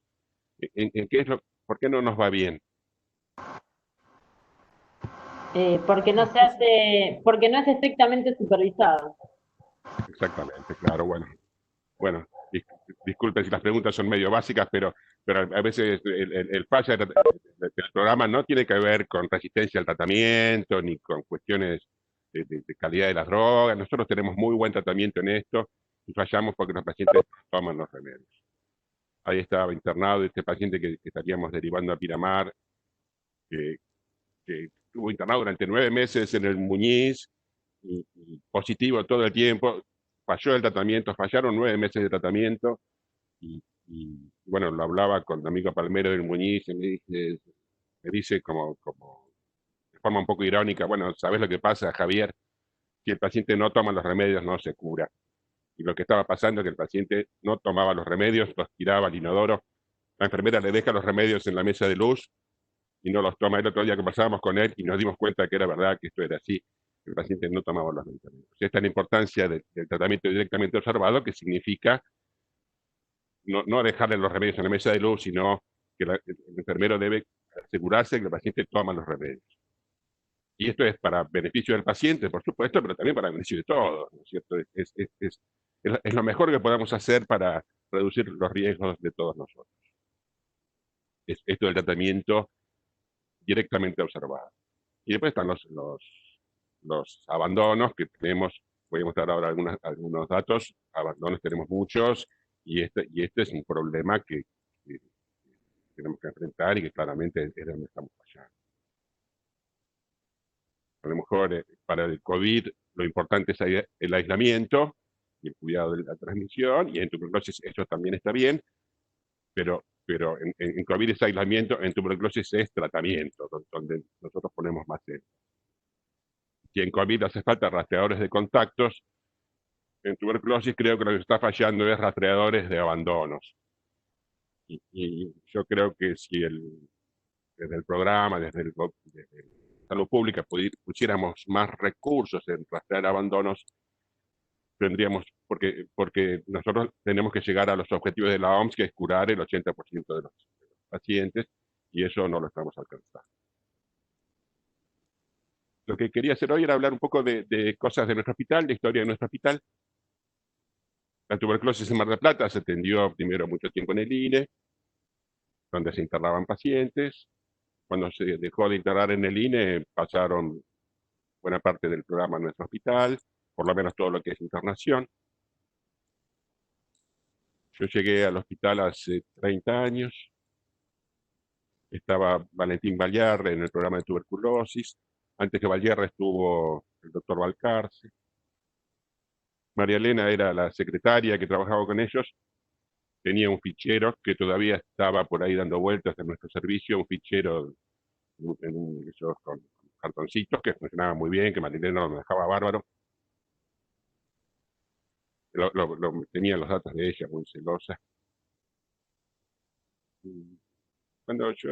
¿En qué por qué no nos va bien? Porque no se hace, porque no es estrictamente supervisado. Exactamente, claro, bueno, disculpen si las preguntas son medio básicas, pero a veces el falla del programa no tiene que ver con resistencia al tratamiento, ni con cuestiones de calidad de las drogas. Nosotros tenemos muy buen tratamiento en esto y fallamos porque los pacientes no toman los remedios. Ahí estaba internado este paciente que estaríamos derivando a Pinamar, que estuvo internado durante 9 meses en el Muñiz, y positivo todo el tiempo, falló el tratamiento, fallaron 9 meses de tratamiento, bueno, lo hablaba con el amigo Palmero del Muñiz, y me dice como de forma un poco irónica, bueno, ¿sabes lo que pasa, Javier? Si el paciente no toma los remedios, no se cura. Y lo que estaba pasando es que el paciente no tomaba los remedios, los tiraba al inodoro, la enfermera le deja los remedios en la mesa de luz y no los toma. El otro día conversábamos con él y nos dimos cuenta que era verdad, que esto era así. El paciente no tomaba los medicamentos. Esta es la importancia del tratamiento directamente observado, que significa no dejarle los remedios en la mesa de luz, sino que el enfermero debe asegurarse que el paciente toma los remedios. Y esto es para beneficio del paciente, por supuesto, pero también para beneficio de todos, ¿no es cierto? Es lo mejor que podamos hacer para reducir los riesgos de todos nosotros. Es esto del tratamiento directamente observado. Y después están los abandonos que tenemos. Voy a mostrar ahora algunos datos. Abandonos tenemos muchos, y este es un problema que tenemos que enfrentar y que claramente es donde estamos fallando. A lo mejor para el COVID lo importante es el aislamiento y el cuidado de la transmisión, y en tuberculosis eso también está bien, pero en COVID es aislamiento, en tuberculosis es tratamiento, donde nosotros ponemos más énfasis. Si en COVID hace falta rastreadores de contactos, en tuberculosis creo que lo que está fallando es rastreadores de abandonos. Y yo creo que si desde el programa, desde Salud Pública, pusiéramos más recursos en rastrear abandonos, tendríamos, porque nosotros tenemos que llegar a los objetivos de la OMS, que es curar el 80% de los pacientes, y eso no lo estamos alcanzando. Lo que quería hacer hoy era hablar un poco de cosas de nuestro hospital, de historia de nuestro hospital. La tuberculosis en Mar del Plata se atendió primero mucho tiempo en el INE, donde se internaban pacientes. Cuando se dejó de internar en el INE, pasaron buena parte del programa a nuestro hospital, por lo menos todo lo que es internación. Yo llegué al hospital hace 30 años, estaba Valentín Vallarre en el programa de tuberculosis, antes que Vallarre estuvo el doctor Valcarce. María Elena era la secretaria que trabajaba con ellos, tenía un fichero que todavía estaba por ahí dando vueltas en nuestro servicio, un fichero esos con cartoncitos que funcionaba muy bien, que María Elena lo dejaba bárbaro. Tenía los datos de ella, muy celosa. Cuando yo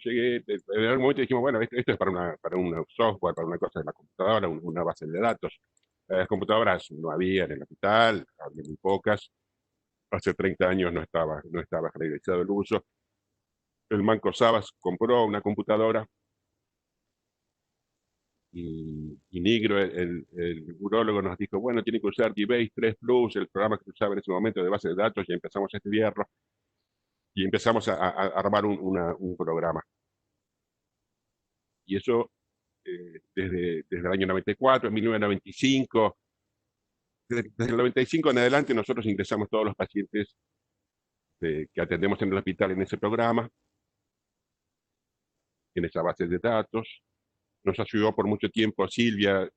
llegué, en algún momento dijimos, bueno, esto es para un software, para una cosa de la computadora, una base de datos. Las computadoras no había en el hospital, había muy pocas. Hace 30 años no estaba generalizado el uso. El Banco Sabas compró una computadora y Nigro, el urólogo, nos dijo, bueno, tiene que usar DBase 3 Plus, el programa que se usaba en ese momento de base de datos, y empezamos a estudiarlo y empezamos a armar un programa. Y eso desde el año 94, en 1995, desde el 95 en adelante nosotros ingresamos todos los pacientes que atendemos en el hospital en ese programa, en esa base de datos. Nos ayudó por mucho tiempo Silvia,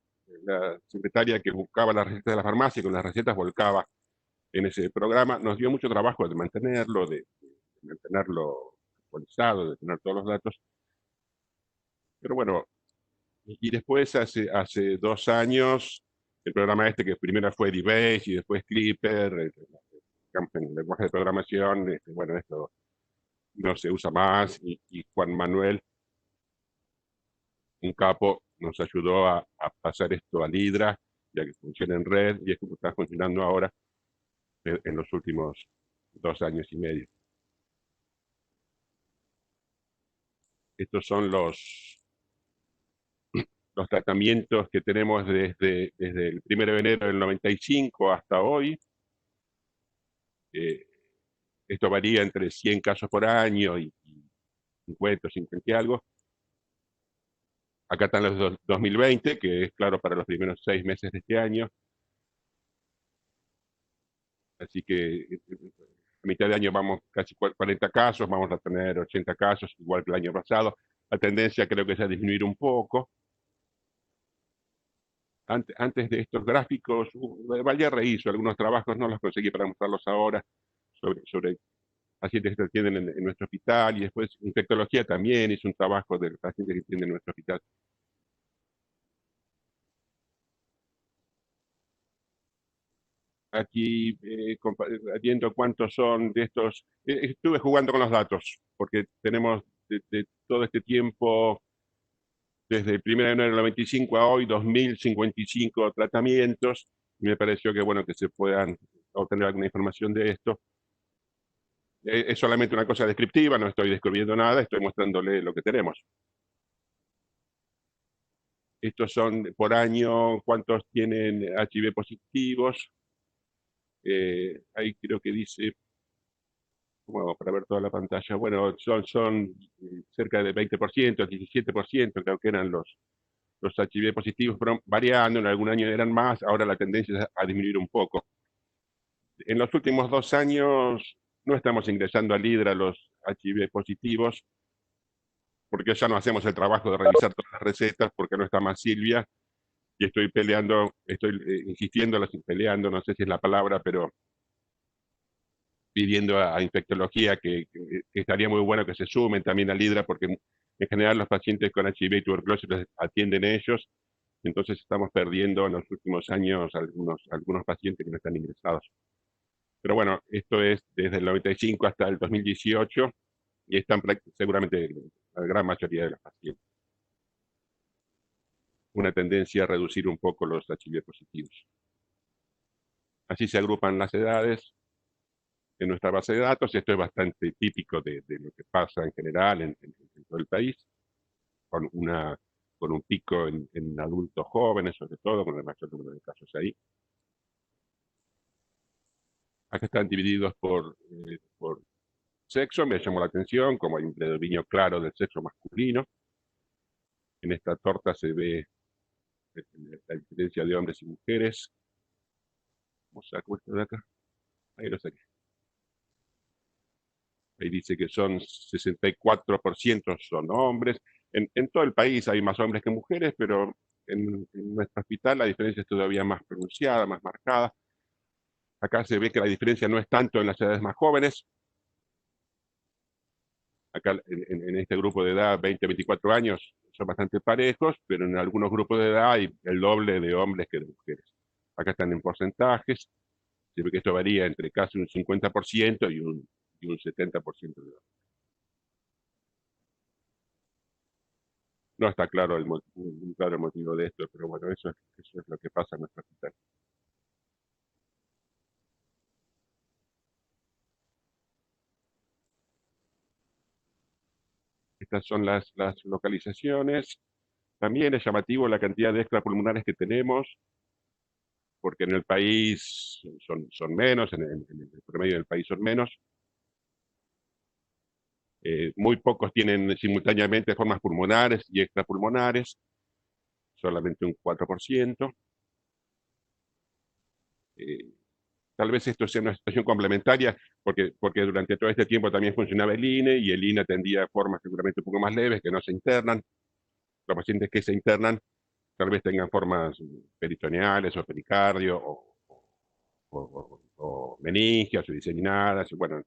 la secretaria que buscaba las recetas de la farmacia y con las recetas volcaba en ese programa. Nos dio mucho trabajo de mantenerlo actualizado, de tener todos los datos. Pero bueno, y después hace 2 años, el programa este que primero fue DBase y después Clipper, en el lenguaje de programación, bueno, esto no se usa más, y Juan Manuel, un capo, nos ayudó a pasar esto al Hydra, ya que funciona en red, y es como está funcionando ahora en los últimos 2 años y medio. Estos son los tratamientos que tenemos desde el 1 de enero del 95 hasta hoy. Esto varía entre 100 casos por año y 50 o 50 y algo. Acá están los 2020, que es claro para los primeros 6 meses de este año. Así que a mitad de año vamos casi 40 casos, vamos a tener 80 casos, igual que el año pasado. La tendencia creo que es a disminuir un poco. Antes de estos gráficos, Vallarre hizo algunos trabajos, no los conseguí para mostrarlos ahora, sobre pacientes que se atienden en nuestro hospital, y después infectología también hizo un trabajo de pacientes que atienden en nuestro hospital. Aquí, viendo cuántos son de estos, estuve jugando con los datos, porque tenemos de todo este tiempo, desde el 1 de enero del 95 a hoy, 2055 tratamientos, y me pareció que bueno que se puedan obtener alguna información de esto. Es solamente una cosa descriptiva, no estoy descubriendo nada, estoy mostrándole lo que tenemos. Estos son por año, cuántos tienen HIV positivos. Ahí creo que dice, bueno, para ver toda la pantalla, bueno, son cerca del 20%, 17%, creo que eran los HIV positivos, pero variando, en algún año eran más, ahora la tendencia es a disminuir un poco. En los últimos 2 años no estamos ingresando al Hydra los HIV positivos, porque ya no hacemos el trabajo de revisar todas las recetas, porque no está más Silvia, y estoy insistiendo, peleando, no sé si es la palabra, pero pidiendo a infectología que estaría muy bueno que se sumen también al Hydra, porque en general los pacientes con HIV y tuberculosis los atienden ellos, entonces estamos perdiendo en los últimos años algunos pacientes que no están ingresados. Pero bueno, esto es desde el 95 hasta el 2018, y están seguramente la gran mayoría de los pacientes. Una tendencia a reducir un poco los HIV positivos. Así se agrupan las edades. en nuestra base de datos. Esto es bastante típico de lo que pasa en general en todo el país, con un pico en adultos jóvenes, sobre todo, con el mayor número de casos ahí. Acá están divididos por sexo. Me llamó la atención, como hay un predominio claro del sexo masculino. En esta torta se ve la diferencia de hombres y mujeres. ¿Cómo saco esto de acá? Ahí lo saqué. Ahí dice que son 64% son hombres. En todo el país hay más hombres que mujeres, pero en nuestro hospital la diferencia es todavía más pronunciada, más marcada. Acá se ve que la diferencia no es tanto en las edades más jóvenes. Acá en este grupo de edad, 20-24 años, son bastante parejos, pero en algunos grupos de edad hay el doble de hombres que de mujeres. Acá están en porcentajes. Se ve que esto varía entre casi un 50% y un 70% de hombres. No está claro claro el motivo de esto, pero bueno, eso es lo que pasa en nuestro hospital. Estas son las localizaciones. También es llamativo la cantidad de extrapulmonares que tenemos, porque en el país son menos, en el promedio del país son menos. Muy pocos tienen simultáneamente formas pulmonares y extrapulmonares, solamente un 4%. Tal vez esto sea una situación complementaria, porque durante todo este tiempo también funcionaba el INE, y el INE atendía formas seguramente un poco más leves que no se internan. Los pacientes que se internan tal vez tengan formas peritoneales o pericardio o meningias o diseminadas, bueno,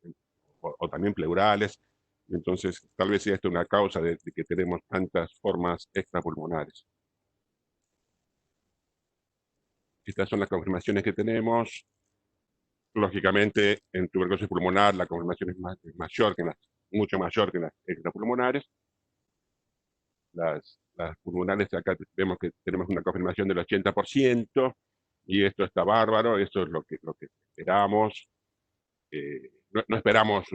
o también pleurales. Entonces, tal vez sea esto una causa de que tenemos tantas formas extrapulmonares. Estas son las confirmaciones que tenemos. Lógicamente, en tuberculosis pulmonar la confirmación es mayor que mucho mayor que en las extrapulmonares. Las pulmonares, acá vemos que tenemos una confirmación del 80%, y esto está bárbaro. Esto es lo que esperamos. No esperamos,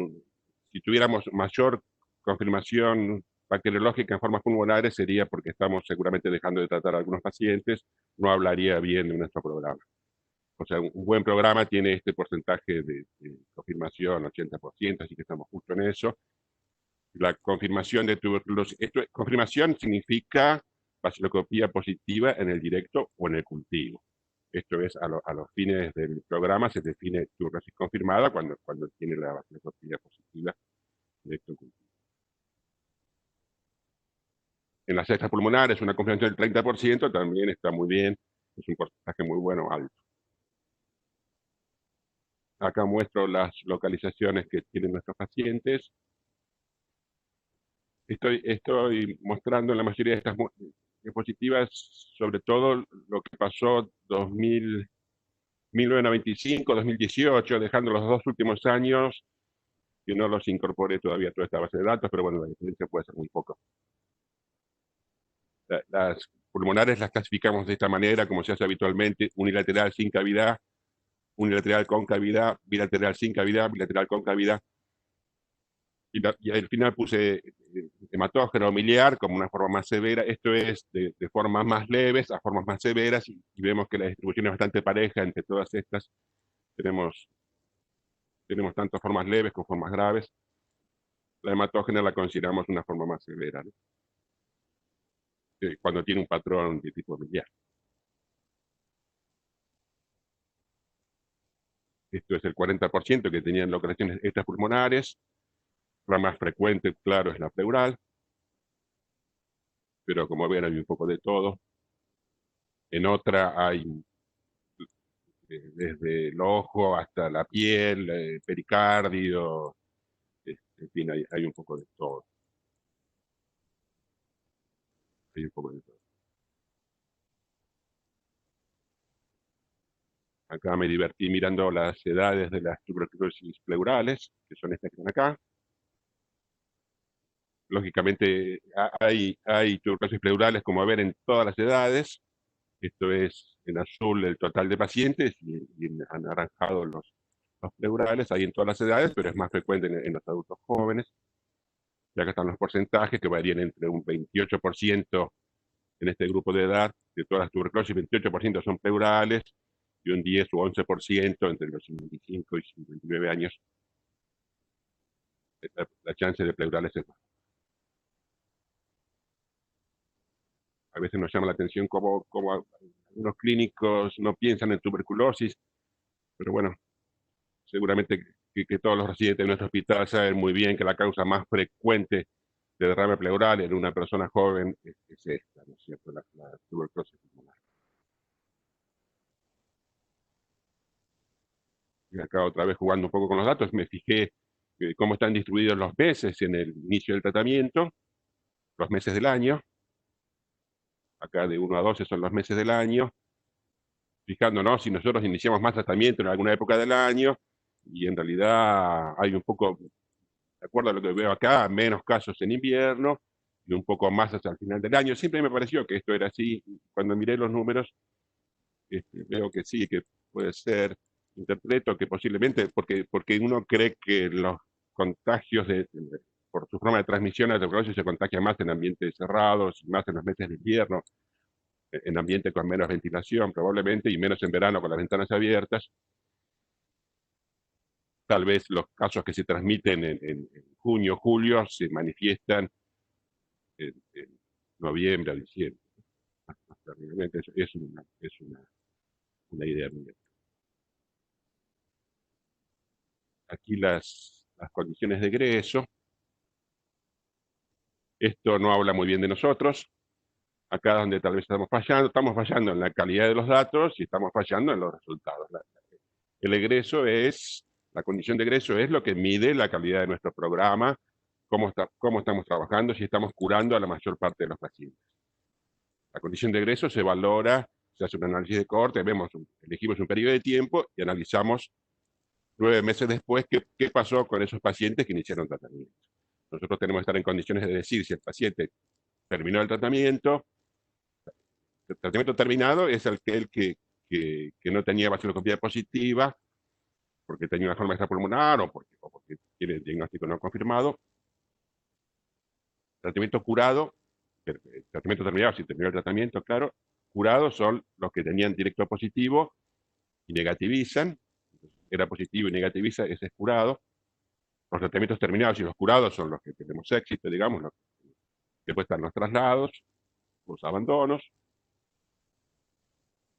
si tuviéramos mayor confirmación bacteriológica en formas pulmonares, sería porque estamos seguramente dejando de tratar a algunos pacientes. No hablaría bien de nuestro programa. O sea, un buen programa tiene este porcentaje de confirmación, 80%, así que estamos justo en eso. La confirmación de tuberculosis, confirmación significa baciloscopía positiva en el directo o en el cultivo. Esto es, a los fines del programa se define tuberculosis confirmada cuando tiene la baciloscopía positiva directo o cultivo. En las extrapulmonares, una confirmación del 30% también está muy bien, es un porcentaje muy bueno, alto. Acá muestro las localizaciones que tienen nuestros pacientes. Estoy mostrando en la mayoría de estas diapositivas, sobre todo lo que pasó 1995, 2018, dejando los 2 últimos años, que no los incorporé todavía a toda esta base de datos, pero bueno, la diferencia puede ser muy poco. Las pulmonares las clasificamos de esta manera, como se hace habitualmente: unilateral sin cavidad, unilateral con cavidad, bilateral sin cavidad, bilateral con cavidad. Y al final puse hematógeno miliar como una forma más severa. Esto es de formas más leves a formas más severas, y vemos que la distribución es bastante pareja entre todas estas. Tenemos tanto formas leves como formas graves. La hematógena la consideramos una forma más severa, ¿no? Cuando tiene un patrón de tipo miliar. Esto es el 40% que tenían localizaciones extrapulmonares. La más frecuente, claro, es la pleural, pero como ven hay un poco de todo. En otra hay desde el ojo hasta la piel, pericardio, en fin, hay un poco de todo. Hay un poco de todo. Acá me divertí mirando las edades de las tuberculosis pleurales, que son estas que están acá. Lógicamente hay tuberculosis pleurales, como ver, en todas las edades. Esto es en azul el total de pacientes y en anaranjado Los pleurales hay en todas las edades, pero es más frecuente en los adultos jóvenes. Ya que están los porcentajes que varían entre un 28% en este grupo de edad de todas las tuberculosis, 28% son pleurales y un 10 u 11% entre los 55 y 59 años. La chance de pleurales es más. A veces nos llama la atención cómo algunos clínicos no piensan en tuberculosis, pero bueno, seguramente que todos los residentes de nuestro hospital saben muy bien que la causa más frecuente de derrame pleural en una persona joven es esta, ¿no es cierto? La tuberculosis pulmonar. Y acá otra vez jugando un poco con los datos, me fijé cómo están distribuidos los meses en el inicio del tratamiento, los meses del año. Acá de 1 a 12 son los meses del año. Fijándonos si nosotros iniciamos más tratamiento en alguna época del año, y en realidad hay un poco, de acuerdo a lo que veo acá, menos casos en invierno y un poco más hacia el final del año. Siempre me pareció que esto era así. Cuando miré los números, veo que sí, que puede ser. Interpreto que posiblemente, porque uno cree que los contagios por su forma de transmisión, la tuberculosis se contagia más en ambientes cerrados, más en los meses de invierno, en ambientes con menos ventilación probablemente, y menos en verano con las ventanas abiertas. Tal vez los casos que se transmiten en junio, julio, se manifiestan en noviembre, diciembre. Es una idea mía. Aquí las condiciones de egreso. Esto no habla muy bien de nosotros. Acá donde tal vez estamos fallando en la calidad de los datos y estamos fallando en los resultados. El egreso la condición de egreso es lo que mide la calidad de nuestro programa, cómo estamos trabajando, si estamos curando a la mayor parte de los pacientes. La condición de egreso se valora, se hace un análisis de cohorte, elegimos un periodo de tiempo y analizamos 9 meses después qué pasó con esos pacientes que iniciaron tratamiento. Nosotros tenemos que estar en condiciones de decir si el paciente terminó el tratamiento terminado es aquel que no tenía vaciloscopía positiva, porque tenía una forma extrapulmonar o porque tiene el diagnóstico no confirmado. Tratamiento curado, tratamiento terminado, si terminó el tratamiento, claro. Curados son los que tenían directo positivo y negativizan. Era positivo y negativiza, ese es curado. Los tratamientos terminados y los curados son los que tenemos éxito, digamos. Después están los traslados, los abandonos,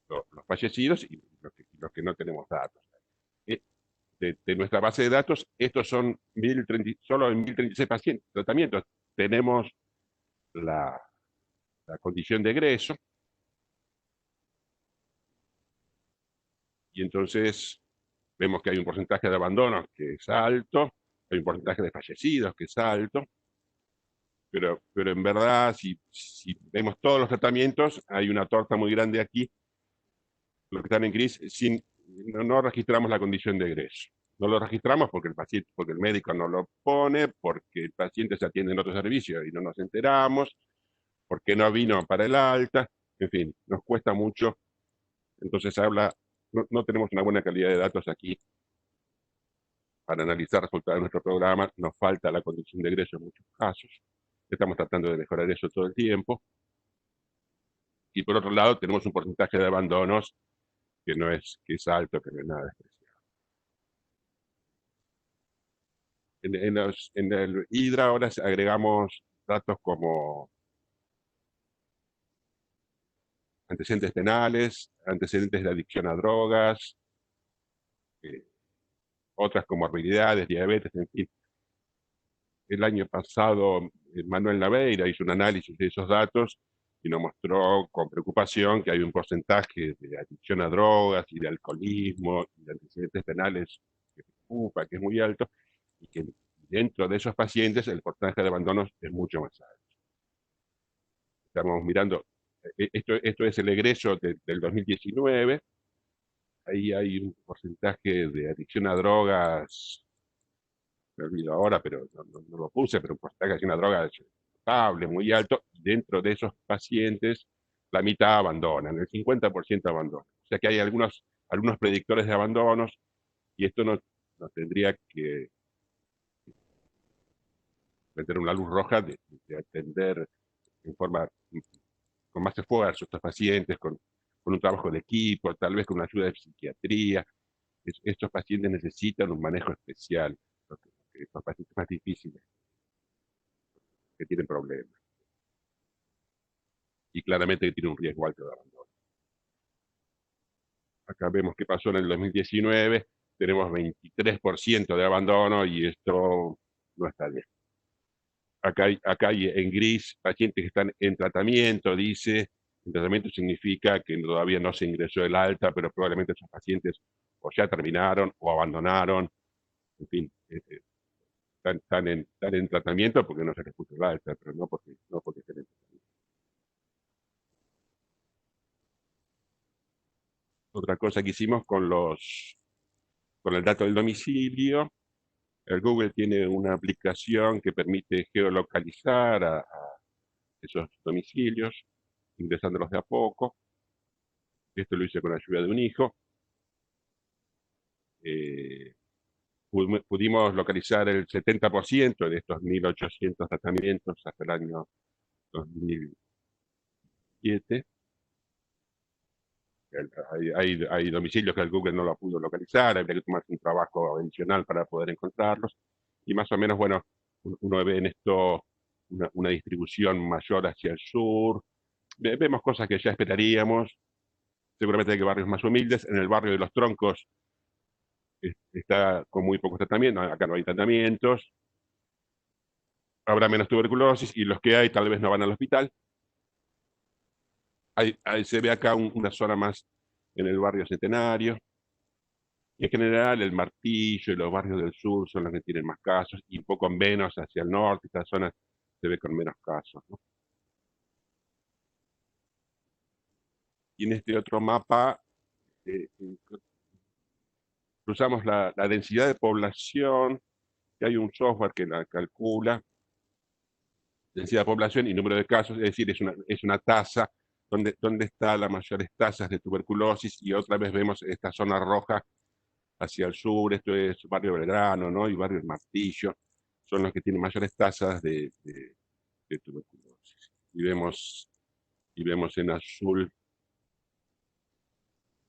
los fallecidos y los que no tenemos datos. De nuestra base de datos, estos son solo en 1036 pacientes, tratamientos. Tenemos la condición de egreso, y entonces vemos que hay un porcentaje de abandonos que es alto, hay un porcentaje de fallecidos que es alto, pero en verdad, si vemos todos los tratamientos, hay una torta muy grande aquí. Los que están en gris, no registramos la condición de egreso. No lo registramos porque el médico no lo pone, porque el paciente se atiende en otro servicio y no nos enteramos, porque no vino para el alta, en fin, nos cuesta mucho. Entonces no tenemos una buena calidad de datos aquí para analizar resultados de nuestro programa. Nos falta la condición de egreso en muchos casos. Estamos tratando de mejorar eso todo el tiempo. Y por otro lado, tenemos un porcentaje de abandonos que es alto, que no es nada despreciable. En el HIDRA ahora agregamos datos como antecedentes penales, antecedentes de adicción a drogas, otras comorbilidades, diabetes, en fin. El año pasado Manuel Naveira hizo un análisis de esos datos y nos mostró con preocupación que hay un porcentaje de adicción a drogas y de alcoholismo y de antecedentes penales que preocupa, que es muy alto, y que dentro de esos pacientes el porcentaje de abandonos es mucho más alto. Estamos mirando, esto es el egreso del 2019, ahí hay un porcentaje de adicción a drogas, me olvido ahora, pero no lo puse, pero un porcentaje de adicción a drogas notable, muy alto, y dentro de esos pacientes la mitad abandonan, el 50% abandonan. O sea que hay algunos predictores de abandonos, y esto nos tendría que meter una luz roja de atender en forma con más esfuerzo a estos pacientes, con un trabajo de equipo, tal vez con una ayuda de psiquiatría. Estos pacientes necesitan un manejo especial, estos pacientes más difíciles, que tienen problemas. Y claramente que tienen un riesgo alto de abandono. Acá vemos qué pasó en el 2019, tenemos 23% de abandono y esto no está bien. Acá hay en gris pacientes que están en tratamiento, dice. En tratamiento significa que todavía no se ingresó el alta, pero probablemente esos pacientes o ya terminaron o abandonaron. En fin, están en tratamiento porque no se les puso el alta, pero no porque estén en tratamiento. Otra cosa que hicimos con el dato del domicilio, el Google tiene una aplicación que permite geolocalizar a esos domicilios, ingresándolos de a poco. Esto lo hice con la ayuda de un hijo. Pudimos localizar el 70% de estos 1.800 tratamientos hasta el año 2007. Hay domicilios que el Google no lo pudo localizar, habría que tomarse un trabajo adicional para poder encontrarlos. Y más o menos, bueno, uno ve en esto una distribución mayor hacia el sur. Vemos cosas que ya esperaríamos. Seguramente hay que barrios más humildes. En el barrio de Los Troncos está con muy pocos tratamientos. Acá no hay tratamientos. Habrá menos tuberculosis y los que hay tal vez no van al hospital. Se ve acá una zona más en el barrio Centenario. Y en general el Martillo y los barrios del sur son los que tienen más casos y un poco menos hacia el norte. Esta zona se ve con menos casos, ¿no? Y en este otro mapa cruzamos la densidad de población, que hay un software que la calcula, densidad de población y número de casos, es decir, es una tasa donde están las mayores tasas de tuberculosis, y otra vez vemos esta zona roja hacia el sur. Esto es barrio Belgrano, ¿no? Y barrio El Martillo, son los que tienen mayores tasas de tuberculosis. Y vemos en azul,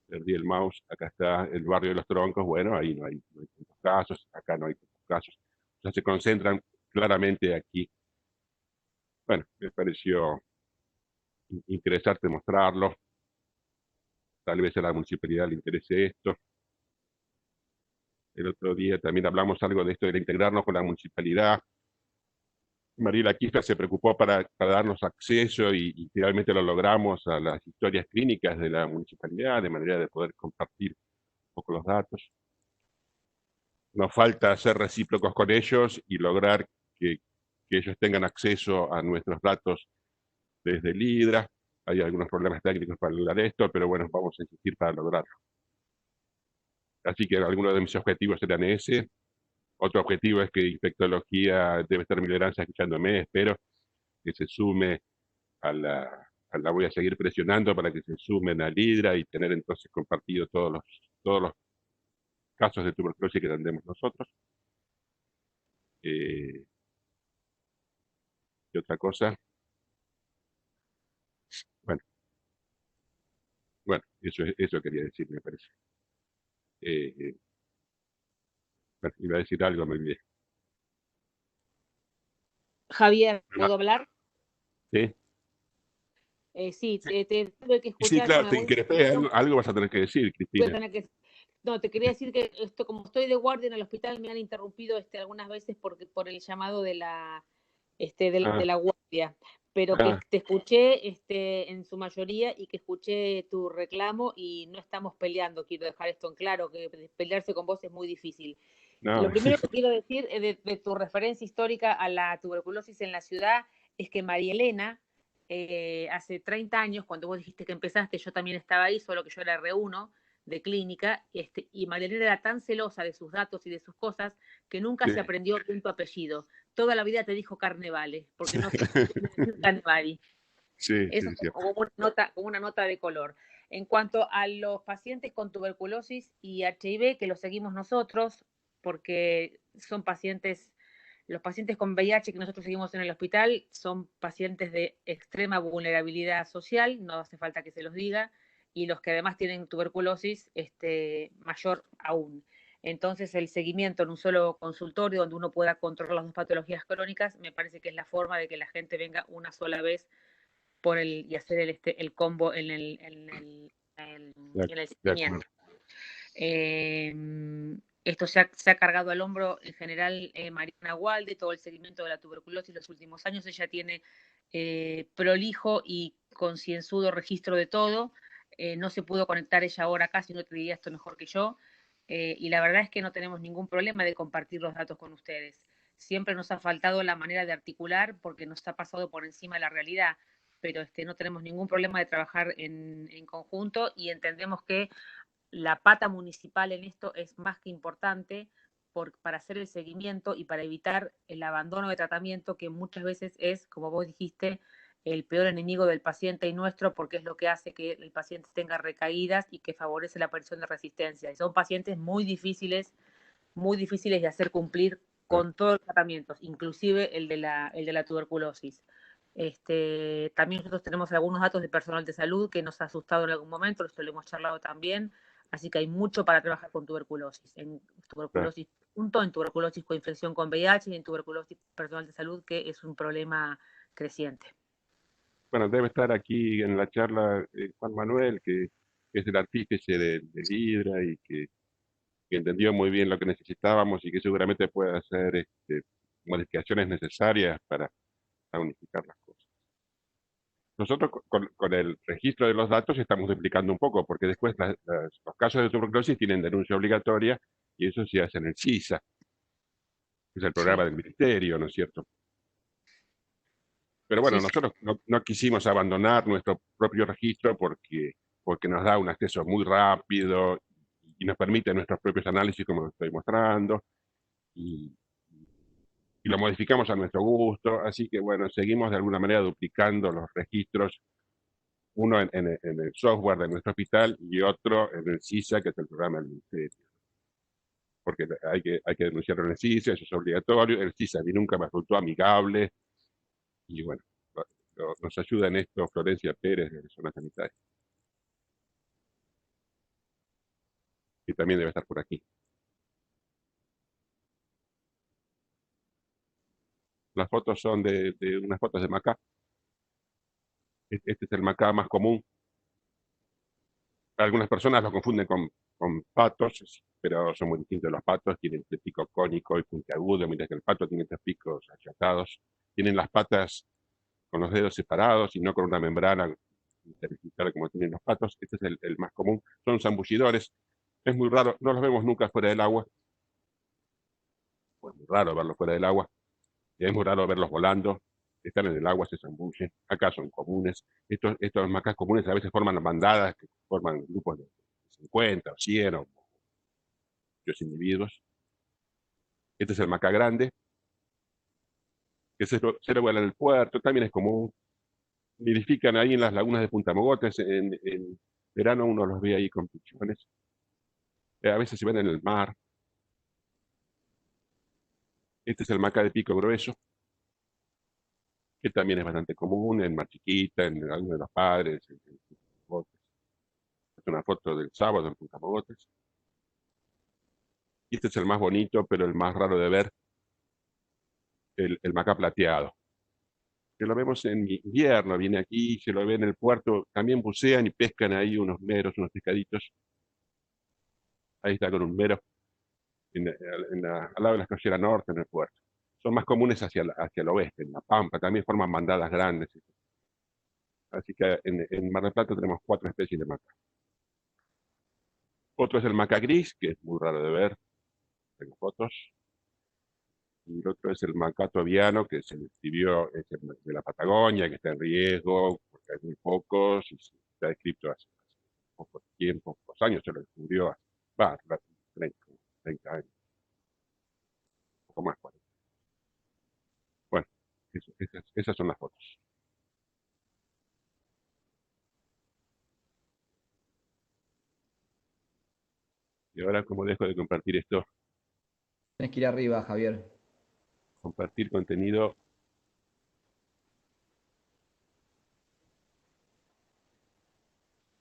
perdí el mouse, acá está el barrio de Los Troncos. Bueno, ahí no hay tantos casos, acá no hay tantos casos. O sea, se concentran claramente aquí. Bueno, me pareció interesante mostrarlo. Tal vez a la municipalidad le interese esto. El otro día también hablamos algo de esto de integrarnos con la municipalidad. Mariela Quispe se preocupó para darnos acceso y finalmente lo logramos a las historias clínicas de la municipalidad, de manera de poder compartir un poco los datos. Nos falta ser recíprocos con ellos y lograr que ellos tengan acceso a nuestros datos desde el HIDRA. Hay algunos problemas técnicos para lograr esto, pero bueno, vamos a insistir para lograrlo. Así que algunos de mis objetivos eran ese. Otro objetivo es que infectología debe estar Miguel escuchándome, espero que se sume voy a seguir presionando para que se sumen al HIDRA y tener entonces compartido todos los casos de tuberculosis que tendremos nosotros. ¿Qué otra cosa? Bueno, eso quería decir, me parece. Bueno, iba a decir algo, me olvidé. Javier, ¿puedo hablar? ¿Sí? Sí, te tuve que escuchar. Sí, claro, algo vas a tener que decir, Cristina. No, te quería decir que esto, como estoy de guardia en el hospital, me han interrumpido algunas veces por el llamado de la guardia, pero que te escuché en su mayoría y que escuché tu reclamo y no estamos peleando. Quiero dejar esto en claro, que pelearse con vos es muy difícil. No. Lo primero que quiero decir de tu referencia histórica a la tuberculosis en la ciudad es que María Elena, hace 30 años, cuando vos dijiste que empezaste, yo también estaba ahí, solo que yo era R1 de clínica, y María Elena era tan celosa de sus datos y de sus cosas que nunca se aprendió bien tu apellido. Toda la vida te dijo Carnevale, porque no Carnevali. Sí, eso como una nota de color. En cuanto a los pacientes con tuberculosis y HIV, que los seguimos nosotros, porque son pacientes, los pacientes con VIH que nosotros seguimos en el hospital son pacientes de extrema vulnerabilidad social, no hace falta que se los diga, y los que además tienen tuberculosis, mayor aún. Entonces, el seguimiento en un solo consultorio donde uno pueda controlar las dos patologías crónicas, me parece que es la forma de que la gente venga una sola vez y hacer el combo en el De acuerdo. seguimiento. Esto se ha cargado al hombro en general Mariana Walde, todo el seguimiento de la tuberculosis los últimos años. Ella tiene prolijo y concienzudo registro de todo. No se pudo conectar ella ahora acá, si no te diría esto mejor que yo. Y la verdad es que no tenemos ningún problema de compartir los datos con ustedes. Siempre nos ha faltado la manera de articular porque nos ha pasado por encima de la realidad, pero no tenemos ningún problema de trabajar en conjunto y entendemos que la pata municipal en esto es más que importante para hacer el seguimiento y para evitar el abandono de tratamiento, que muchas veces es, como vos dijiste, el peor enemigo del paciente y nuestro, porque es lo que hace que el paciente tenga recaídas y que favorece la aparición de resistencia. Y son pacientes muy difíciles de hacer cumplir con todos los tratamientos, inclusive el de la tuberculosis. También nosotros tenemos algunos datos de personal de salud que nos ha asustado en algún momento, esto lo hemos charlado también, así que hay mucho para trabajar con tuberculosis, en tuberculosis en tuberculosis con infección con VIH y en tuberculosis personal de salud, que es un problema creciente. Bueno, debe estar aquí en la charla Juan Manuel, que es el artífice del Hidra y que entendió muy bien lo que necesitábamos y que seguramente puede hacer modificaciones necesarias para unificar las cosas. Nosotros con el registro de los datos estamos duplicando un poco, porque después los casos de tuberculosis tienen denuncia obligatoria y eso se hace en el CISA, que es el programa del ministerio, ¿no es cierto? Pero bueno, Sí, nosotros no quisimos abandonar nuestro propio registro porque nos da un acceso muy rápido y nos permite nuestros propios análisis, como estoy mostrando, y lo modificamos a nuestro gusto. Así que bueno, seguimos de alguna manera duplicando los registros, uno en el software de nuestro hospital y otro en el CISA, que es el programa del ministerio. Porque hay que denunciarlo en el CISA, eso es obligatorio. El CISA a mí nunca me resultó amigable y bueno, nos ayuda en esto Florencia Pérez de Zona Sanitaria, que también debe estar por aquí. Las fotos son de unas fotos de maca. Este es el maca más común. Algunas personas lo confunden con patos, pero son muy distintos los patos. Tienen este pico cónico y puntiagudo, mientras que el pato tiene estos picos achatados. Tienen las patas con los dedos separados y no con una membrana interdigital como tienen los patos. Este es el más común. Son zambullidores. Es muy raro, no los vemos nunca fuera del agua. Es muy raro verlos fuera del agua. Es muy raro verlos volando. Están en el agua, se zambullen. Acá son comunes. Estos macas comunes a veces forman bandadas, que forman grupos de 50 o 100 o muchos individuos. Este es el maca grande, que se lo vuela en el puerto, también es común. Nidifican ahí en las lagunas de Punta Mogotes. En verano uno los ve ahí con pichones. A veces se ven en el mar. Este es el maca de pico grueso, que también es bastante común en Mar Chiquita, en alguno de los padres. Es una foto del sábado en Punta Mogotes. Y este es el más bonito, pero el más raro de ver, el maca plateado. Que lo vemos en invierno, viene aquí, se lo ve en el puerto, también bucean y pescan ahí unos meros, unos pescaditos. Ahí está con un mero, al lado de la escalera norte, en el puerto. Son más comunes hacia el oeste, en La Pampa, también forman bandadas grandes. Así que en Mar del Plata tenemos 4 especies de maca. Otro es el maca gris, que es muy raro de ver, tengo fotos. Y el otro es el macaco aviano, que se describió de la Patagonia, que está en riesgo, porque hay muy pocos, y se ha descrito hace poco tiempo, pocos años, se lo descubrió hace 30 años, un poco más, 40. Bueno, esas son las fotos. Y ahora, como dejo de compartir esto, Tenés que ir arriba, Javier. Compartir contenido.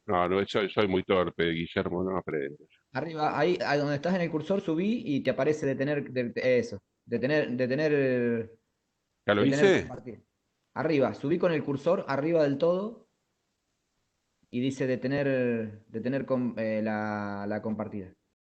No, no, soy muy torpe, Guillermo, no aprendo. Arriba, ahí donde estás en el cursor, subí y te aparece eso. ¿Ya lo Detener hice? compartir. Arriba, subí con el cursor arriba del todo y dice detener la compartida.